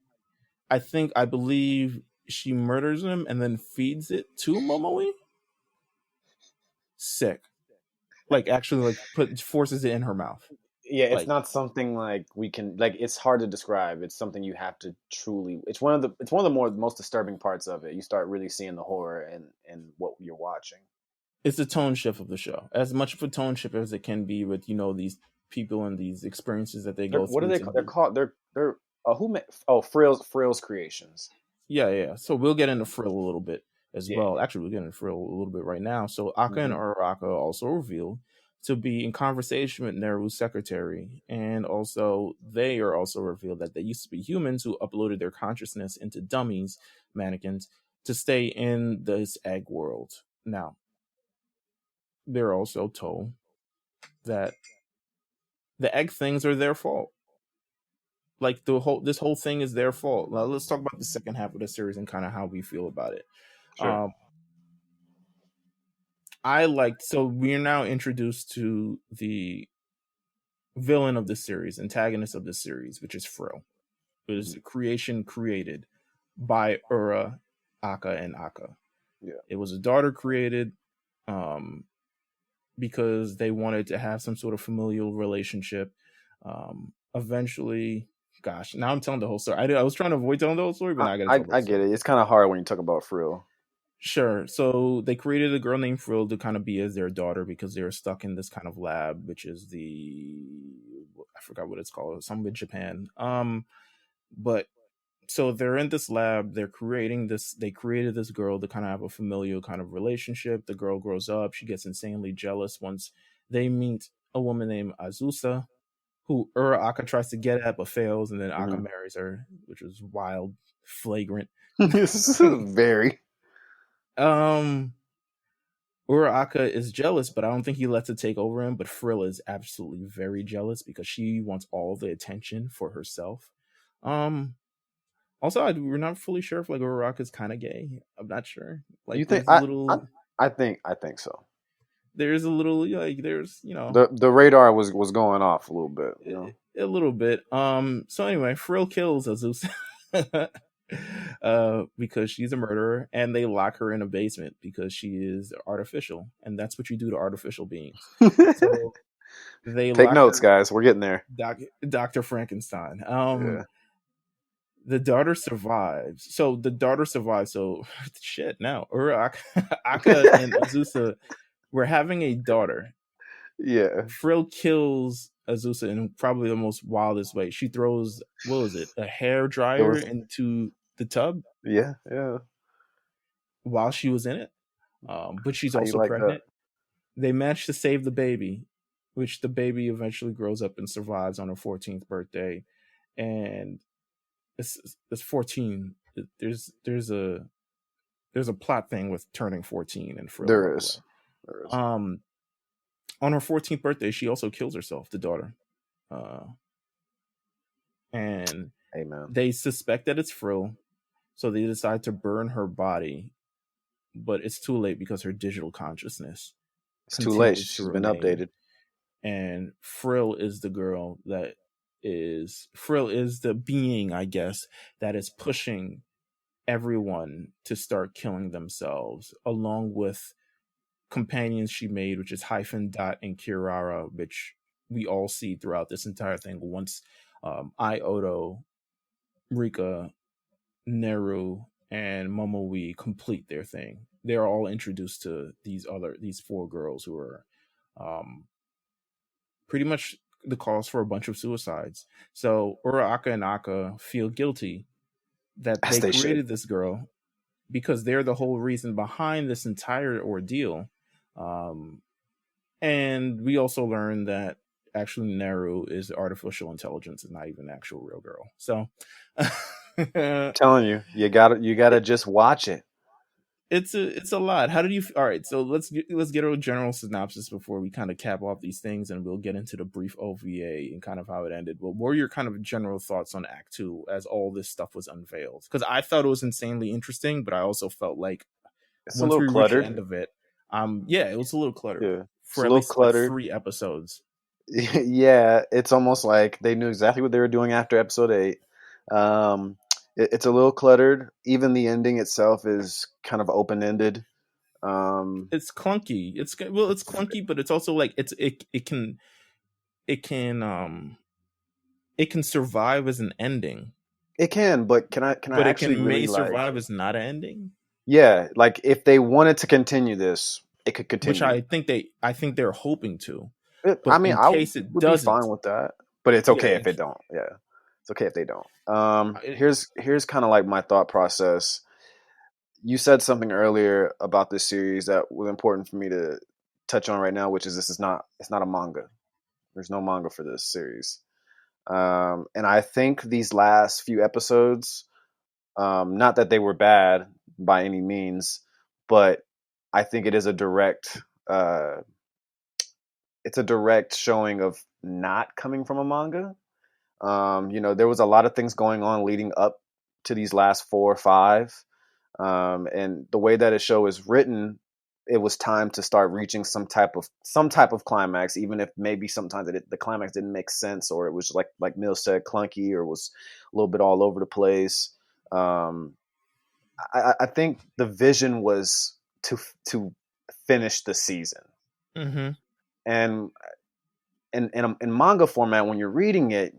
I believe she murders him and then feeds it to Momoi. Sick. Like, actually, like forces it in her mouth. Yeah, it's like, not something like we can, like, it's hard to describe. It's something you have to truly. It's one of the most disturbing parts of it. You start really seeing the horror and what you're watching. It's a tone shift of the show, as much of a tone shift as it can be with these people and these experiences that they go through. What are they? They're called. They're Frill's Creations. Yeah. So we'll get into Frill a little bit as well. Yeah. Actually, we'll get into Frill a little bit right now. So Aka and Uraka also revealed to be in conversation with Neru's secretary, and also they are also revealed that they used to be humans who uploaded their consciousness into dummies, mannequins, to stay in this egg world. Now, they're also told that the egg things are their fault. Like, this whole thing is their fault. Now let's talk about the second half of the series and kind of how we feel about it. Sure. So we're now introduced to the villain of the series, antagonist of the series, which is Frill. It is a creation created by Ura, Aka, and Aka. Yeah. It was a daughter created because they wanted to have some sort of familial relationship. Eventually, gosh, now I'm telling the whole story. I was trying to avoid telling the whole story, but now I gotta tell I get it. It's kind of hard when you talk about Frill. Sure. So they created a girl named Frill to kind of be as their daughter, because they were stuck in this kind of lab, which is I forgot what it's called, something in Japan. But so they're in this lab. They're creating this. They created this girl to kind of have a familial kind of relationship. The girl grows up. She gets insanely jealous once they meet a woman named Azusa, who Aka tries to get at but fails, and then Aka marries her, which was wild, flagrant. Very. Uraraka is jealous, but I don't think he lets it take over him. But Frill is absolutely very jealous because she wants all the attention for herself. Also, we're not fully sure if like Uraraka is kind of gay. I'm not sure. Like, You think? there's a little, I think so. there's a little like there's The radar was going off a little bit. You know? a little bit. So anyway, Frill kills Azusa. Because she's a murderer, and they lock her in a basement because she is artificial, and that's what you do to artificial beings. So they Take notes, guys. We're getting there. Dr. Frankenstein. Yeah. The daughter survives. So shit. Now Aka and Azusa were having a daughter. Yeah. Frill kills Azusa in probably the most wildest way. She throws, what was it, a hair dryer into the tub? Yeah. While she was in it. But she's also pregnant. They managed to save the baby, which the baby eventually grows up and survives on her 14th birthday. And it's 14. There's a plot thing with turning 14 and Frill. There is. On her 14th birthday, she also kills herself, the daughter. And Amen. They suspect that it's Frill, so they decide to burn her body. But it's too late because her digital consciousness. It's too late. She's been updated. And Frill is the girl Frill is the being, I guess, that is pushing everyone to start killing themselves, along with companions she made, which is Hyphen, Dot, and Kirara, which we all see throughout this entire thing. Once Ioto, Rika, Neru, and Momoi complete their thing, they're all introduced to these four girls who are pretty much the cause for a bunch of suicides. So Uraraka and Aka feel guilty that they created this girl because they're the whole reason behind this entire ordeal. And we also learned that actually Neru is artificial intelligence and not even an actual real girl. So I'm telling you, you gotta just watch it. It's a lot. How did you? All right, so let's get a general synopsis before we kind of cap off these things, and we'll get into the brief OVA and kind of how it ended. But what were your kind of general thoughts on Act 2 as all this stuff was unveiled? Because I thought it was insanely interesting, but I also felt like it's a little cluttered. The end of it, it was a little cluttered. Yeah, for at least like 3 episodes. Yeah, it's almost like they knew exactly what they were doing after episode 8. It's a little cluttered. Even the ending itself is kind of open-ended. It's clunky. It's clunky, but it's also like it can survive as an ending. It can, but can I actually may survive as not an ending? Yeah, like if they wanted to continue this, it could continue. Which I think they're hoping to. I mean, I would be fine with that, but it's okay if it don't. Yeah, it's okay if they don't. Here's kind of like my thought process. You said something earlier about this series that was important for me to touch on right now, which is it's not a manga. There's no manga for this series, and I think these last few episodes, not that they were bad by any means, but I think it is a direct. It's a direct showing of not coming from a manga. There was a lot of things going on leading up to these last 4 or 5. And the way that a show is written, it was time to start reaching some type of climax, even if maybe sometimes the climax didn't make sense, or it was like Meelz said, clunky, or was a little bit all over the place. I think the vision was to finish the season. Mm-hmm. And in manga format, when you're reading it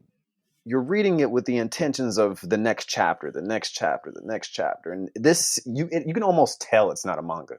with the intentions of the next chapter. And this, you can almost tell it's not a manga.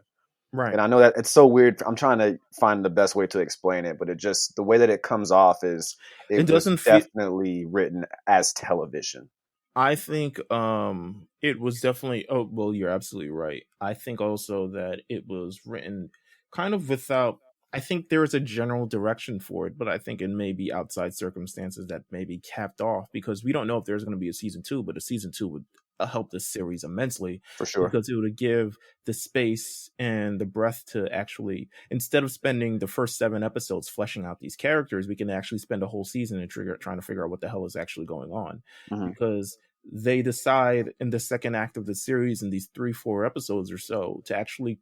Right. And I know that it's so weird. I'm trying to find the best way to explain it, but the way that it comes off is it doesn't definitely written as television. I think it was definitely, oh well, you're absolutely right. I think also that it was written kind of without, I think there is a general direction for it, but I think it may be outside circumstances that may be capped off, because we don't know if there's going to be a season 2, but a season 2 would help this series immensely, For sure. because it would give the space and the breath to actually, instead of spending the first 7 episodes fleshing out these characters, we can actually spend a whole season and trying to figure out what the hell is actually going on, Hmm. because they decide in the second act of the series, in these 3-4 episodes or so, to actually,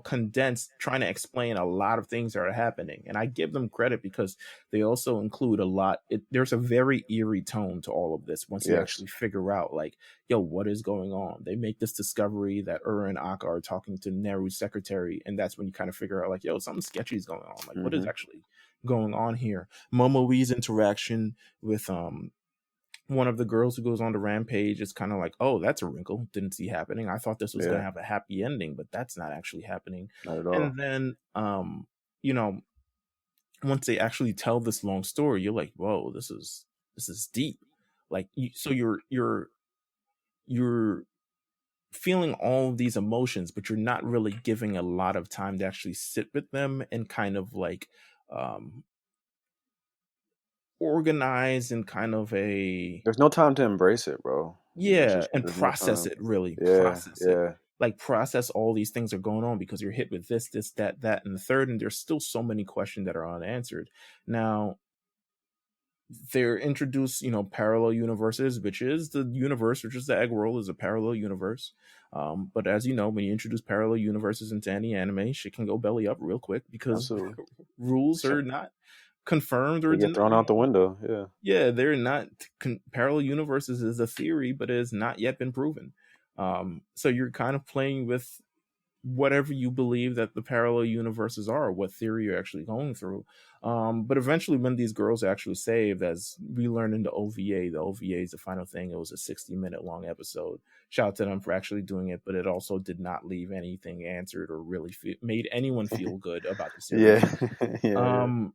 condense, trying to explain a lot of things that are happening. And I give them credit because they also include a lot. There's a very eerie tone to all of this once you Yes. actually figure out, like, yo, what is going on? They make this discovery that Ura and Akka are talking to Neru's secretary, and that's when you kind of figure out, like, yo, something sketchy is going on. Like, what is Hmm. actually going on here? Momoi's interaction with one of the girls who goes on the rampage is kind of like, oh, that's a wrinkle. Didn't see happening. I thought this was going Yeah. to have a happy ending, but that's not actually happening. Not at all. And then, you know, once they actually tell this long story, you're like, whoa, this is deep. Like, so you're feeling all of these emotions, but you're not really giving a lot of time to actually sit with them and kind of like, um, organize in kind of a, There's no time to embrace it, bro. yeah, and There's no process time. it, really Yeah. process it. Yeah. Like, process all these things are going on, because you're hit with this, that, and the third, and there's still so many questions that are unanswered. Now, they're introduced, parallel universes, which is the universe, which is the egg world, is a parallel universe. But as you know, when you introduce parallel universes into any anime, shit can go belly up real quick, because Absolutely. rules are not confirmed or They get thrown out the window. Yeah. yeah, they're not parallel universes is a theory, but it has not yet been proven. So you're kind of playing with whatever you believe that the parallel universes are, what theory you're actually going through. But eventually, when these girls are actually saved, as we learned in the OVA is the final thing. It was a 60-minute long episode. Shout out to them for actually doing it, but it also did not leave anything answered or really made anyone feel good about the series. Yeah. Yeah.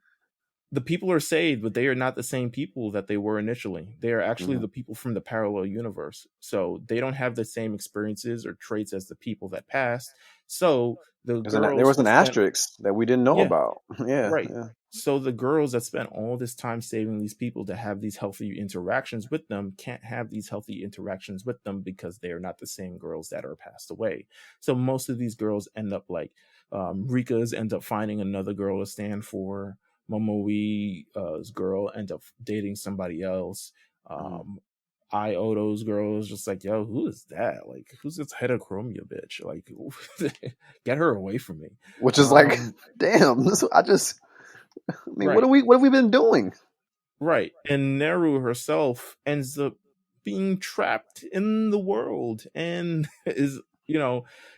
The people are saved, but they are not the same people that they were initially. They are actually Mhm. the people from the parallel universe. So they don't have the same experiences or traits as the people that passed. So the There girls was who an spent, asterisk that we didn't know yeah, about. Yeah. right. Yeah. So the girls that spent all this time saving these people to have these healthy interactions with them can't have these healthy interactions with them, because they are not the same girls that are passed away. So most of these girls end up like, Rika's end up finding another girl to stand for. Momoi's girl end up dating somebody else. Mhm. Ioto's girl is just like, yo, who is that? Like, who's this heterochromia bitch? Like, get her away from me. Which is like, Um, damn. I mean, right. what have we been doing? Right. And Neru herself ends up being trapped in the world, and is,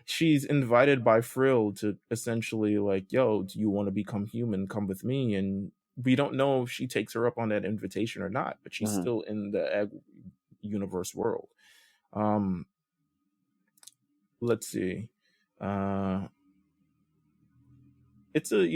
she's invited by Frill to essentially, like, yo, do you want to become human? Come with me. And we don't know if she takes her up on that invitation or not, but she's Mhm. still in the egg universe world. Um, let's see. It's a,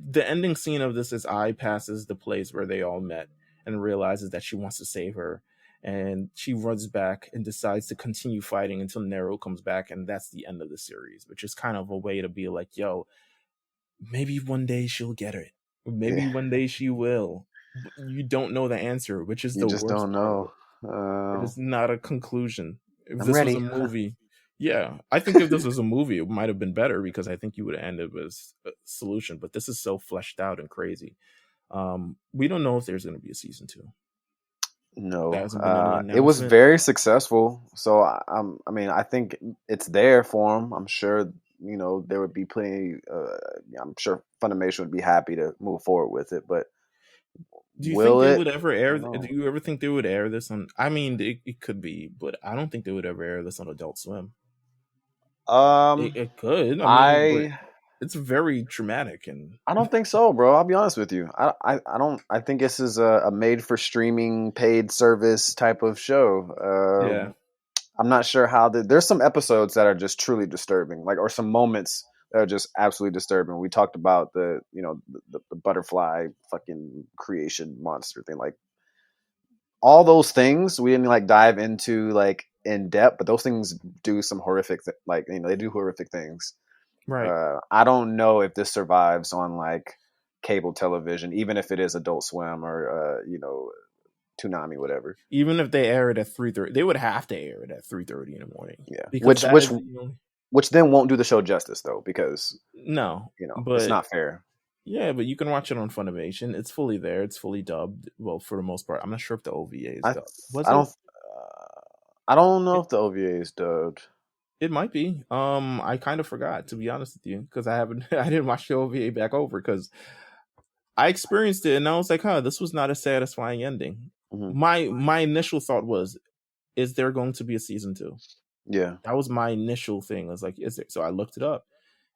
the ending scene of this is Ai passes the place where they all met and realizes that she wants to save her, and she runs back and decides to continue fighting until Nero comes back, and that's the end of the series, which is kind of a way to be like, yo, maybe one day she'll get it, maybe Yeah. one day she will, but you don't know the answer, which is You the just worst don't part of know. it. It is not a conclusion. If I'm this was a ready. movie, yeah, I think if this was a movie, it might have been better, because I think you would have ended with a solution. But this is so fleshed out and crazy. We don't know if there's going to be a season 2. There No. hasn't been any It was announcement. very successful. So I mean, I think it's there for them. I'm sure there would be plenty. I'm sure Funimation would be happy to move forward with it, but Do you think will they it? would ever I air? don't Do know. you ever think they would air this on? I mean, it could be, but I don't think they would ever air this on Adult Swim. It could. I mean, but I it's very traumatic, and I don't think so, bro. I'll be honest with you. I don't. I think this is a made for streaming paid service type of show. yeah, I'm not sure how there's some episodes that are just truly disturbing, like, or some moments that are just absolutely disturbing. We talked about the butterfly fucking creation monster thing. Like, all those things we didn't like dive into like in depth, but those things do some horrific like they do horrific things. Right. I don't know if this survives on like cable television, even if it is Adult Swim or Toonami, whatever. Even if they air it at 3:30, they would have to air it at 3:30 in the morning. Yeah, because which then won't do the show justice though, because but it's not fair. Yeah, but you can watch it on Funimation. It's fully there. It's fully dubbed. Well, for the most part, I'm not sure if the OVA is dubbed. I don't know if the OVA is dubbed. It might be. I kind of forgot, to be honest with you, because I didn't watch the OVA back over because I experienced it and I was like, this was not a satisfying ending. Mm-hmm. My initial thought was, is there going to be a season 2? Yeah, that was my initial thing. I was like, is there? So I looked it up,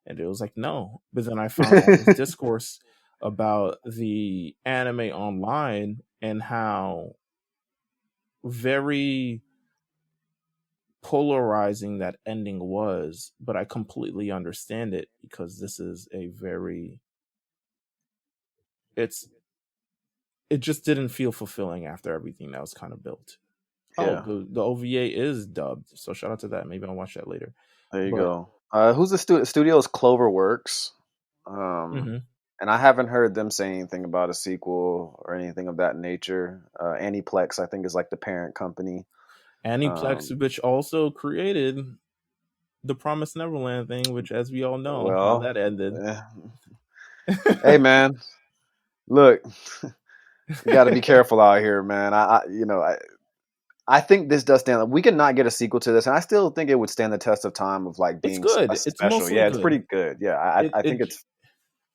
and it was like, no. But then I found all this discourse about the anime online and how very polarizing that ending was. But I completely understand it because this is a very it just didn't feel fulfilling after everything that was kind of built. Yeah. The OVA is dubbed, so shout out to that. Maybe I'll watch that later. There you go. Who's the studio? Is Cloverworks. And I haven't heard them say anything about a sequel or anything of that nature. Aniplex, I think, is like the parent company. Aniplex, which also created the Promised Neverland thing, which, as we all know, how that ended. Hey, man, look, you got to be careful out here, man. I think this does stand. We could not get a sequel to this, and I still think it would stand the test of time of like being good. special. It's pretty good. Yeah, I think it's.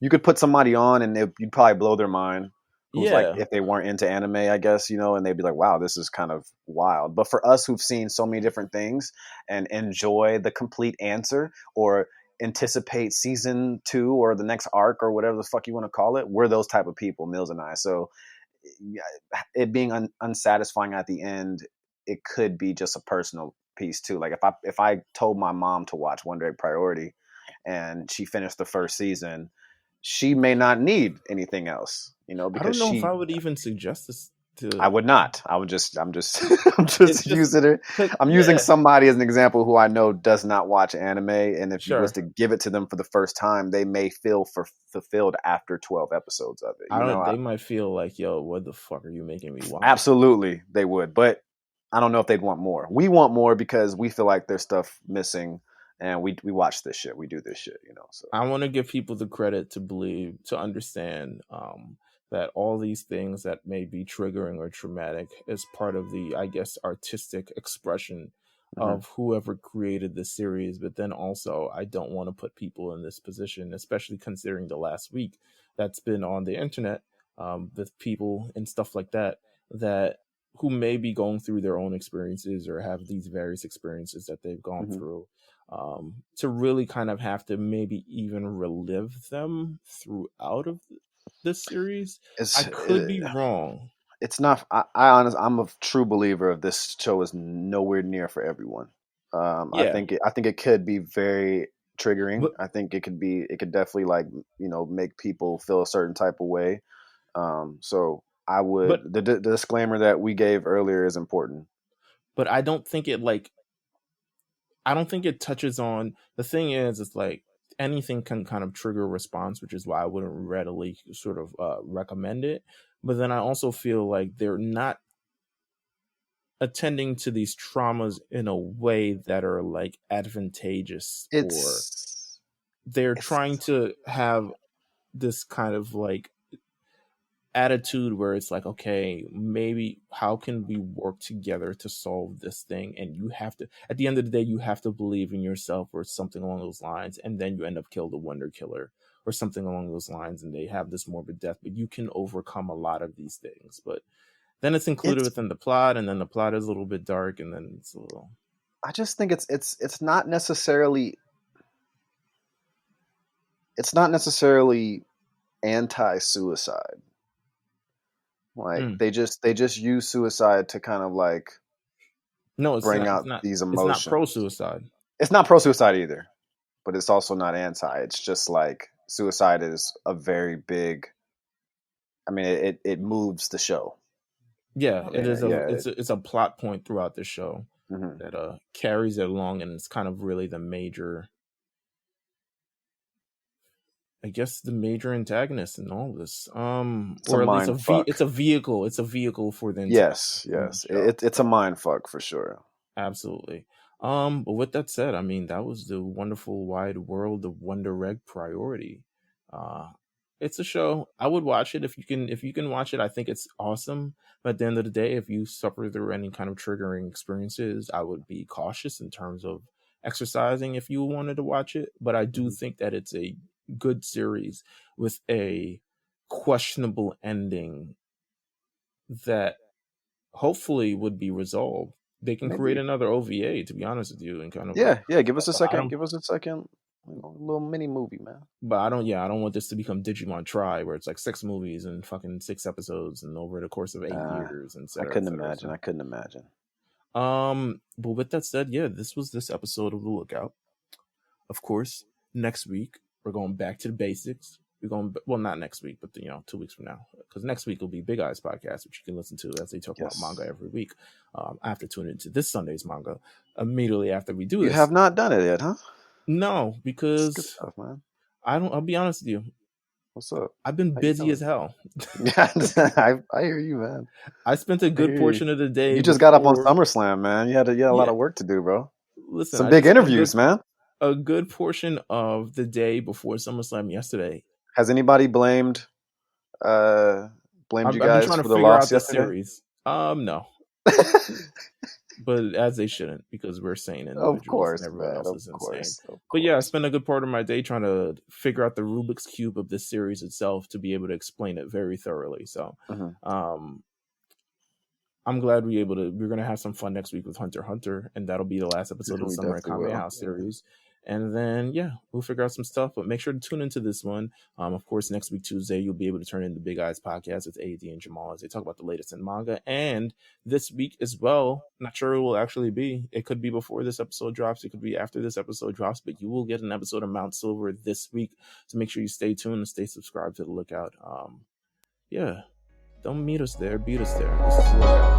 You could put somebody on, and you'd probably blow their mind. Like if they weren't into anime, I guess, and they'd be like, "Wow, this is kind of wild." But for us who've seen so many different things and enjoy the complete answer or anticipate season 2 or the next arc or whatever the fuck you want to call it, we're those type of people, Meelz and I. So it being unsatisfying at the end, it could be just a personal piece too. Like if I told my mom to watch One Direct Priority and she finished the first season, she may not need anything else, because I don't know if I would even suggest this to. I would not. I'm just using it. I'm using somebody as an example who I know does not watch anime, and if you was to give it to them for the first time, they may feel fulfilled after 12 episodes of it. They might feel like, yo, what the fuck are you making me watch? Absolutely, they would, but I don't know if they'd want more. We want more because we feel like there's stuff missing. And we watch this shit. We do this shit, So I want to give people the credit to understand that all these things that may be triggering or traumatic is part of the, I guess, artistic expression of whoever created this series. But then also, I don't want to put people in this position, especially considering the last week that's been on the internet with people and stuff like that who may be going through their own experiences or have these various experiences that they've gone through. To really kind of have to maybe even relive them throughout of this series. I could be wrong. It's not. I'm a true believer of this show is nowhere near for everyone. I think it could be very triggering. I think it could definitely like make people feel a certain type of way. So I would. The disclaimer that we gave earlier is important. But I don't think it touches on. The thing is, it's like anything can kind of trigger a response, which is why I wouldn't readily sort of recommend it. But then I also feel like they're not attending to these traumas in a way that are like advantageous, or they're trying to have this kind of like attitude where it's like, okay, maybe how can we work together to solve this thing? And you have to, at the end of the day, you have to believe in yourself or something along those lines. And then you end up kill the Wonder Killer or something along those lines. And they have this morbid death, but you can overcome a lot of these things. But then it's included within the plot, and then the plot is a little bit dark, and then it's a little. I just think it's not necessarily. It's not necessarily anti-suicide. Like they just use suicide to kind of like bring out these emotions. It's not pro-suicide. It's not pro-suicide either, but it's also not anti. It's just like suicide is a very big. I mean, it moves the show. Yeah, I it mean, is yeah. it's a plot point throughout the show Mhm. that carries it along, and it's kind of really the major, I guess, the major antagonist in all this. It's a Or at least mind fuck. it's a vehicle. It's a vehicle for the Yes, in the yes. show. It's a mind fuck for sure. Absolutely. But with that said, I mean, that was the wonderful wide world of Wonder Egg Priority. Uh, it's a show. I would watch it if you can watch it. I think it's awesome. But at the end of the day, if you suffer through any kind of triggering experiences, I would be cautious in terms of exercising if you wanted to watch it. But I do Mhm. think that it's a good series with a questionable ending that hopefully would be resolved. They can create Maybe. another OVA, to be honest with you, and kind of Yeah, yeah. Give us a but I second. don't, Give us a second. Little mini movie, man. but I don't, yeah, I don't want this to become Digimon Try, where it's like 6 movies and fucking 6 episodes, and over the course of 8 years, and et I cetera, et couldn't cetera. imagine. I couldn't imagine. But with that said, yeah, this was this episode of The Lookout. Of course, next week we're going back to the basics. We're going, well, not next week, but 2 weeks from now, because next week will be Big Eyes podcast, which you can listen to as they talk Yes. about manga every week. I have to tune into this Sunday's manga immediately after we do You this. have not done it yet, huh? No, It's good because stuff, man. I'll be honest with you. What's up? I've been How you busy as doing? hell. I hear you, man. I spent a I hear good you. portion of the day. You just got up on before- SummerSlam, man. You had a lot Yeah. of work to do, bro. Listen, Some I big just spent interviews, man. a good portion of the day before SummerSlam yesterday. Has anybody blamed you I've been guys trying to for the figure out loss this yesterday? series. No, but as they shouldn't, because we're sane individuals Of course, and everyone man. else Of is insane. course. But yeah, I spent a good part of my day trying to figure out the Rubik's Cube of this series itself to be able to explain it very thoroughly. So, Mhm. I'm glad we're going to have some fun next week with Hunter x Hunter, and that'll be the last episode of the We Summer definitely Akame will. House series. And then, yeah, we'll figure out some stuff, but make sure to tune into this one. Of course, next week, Tuesday, you'll be able to turn in the Big Eyes podcast with AD and Jamal as they talk about the latest in manga. And this week as well, not sure it will actually be. It could be before this episode drops. It could be after this episode drops, but you will get an episode of Mount Silver this week. So make sure you stay tuned and stay subscribed to The Lookout. Yeah, don't meet us there. Beat us there. This is The Lookout.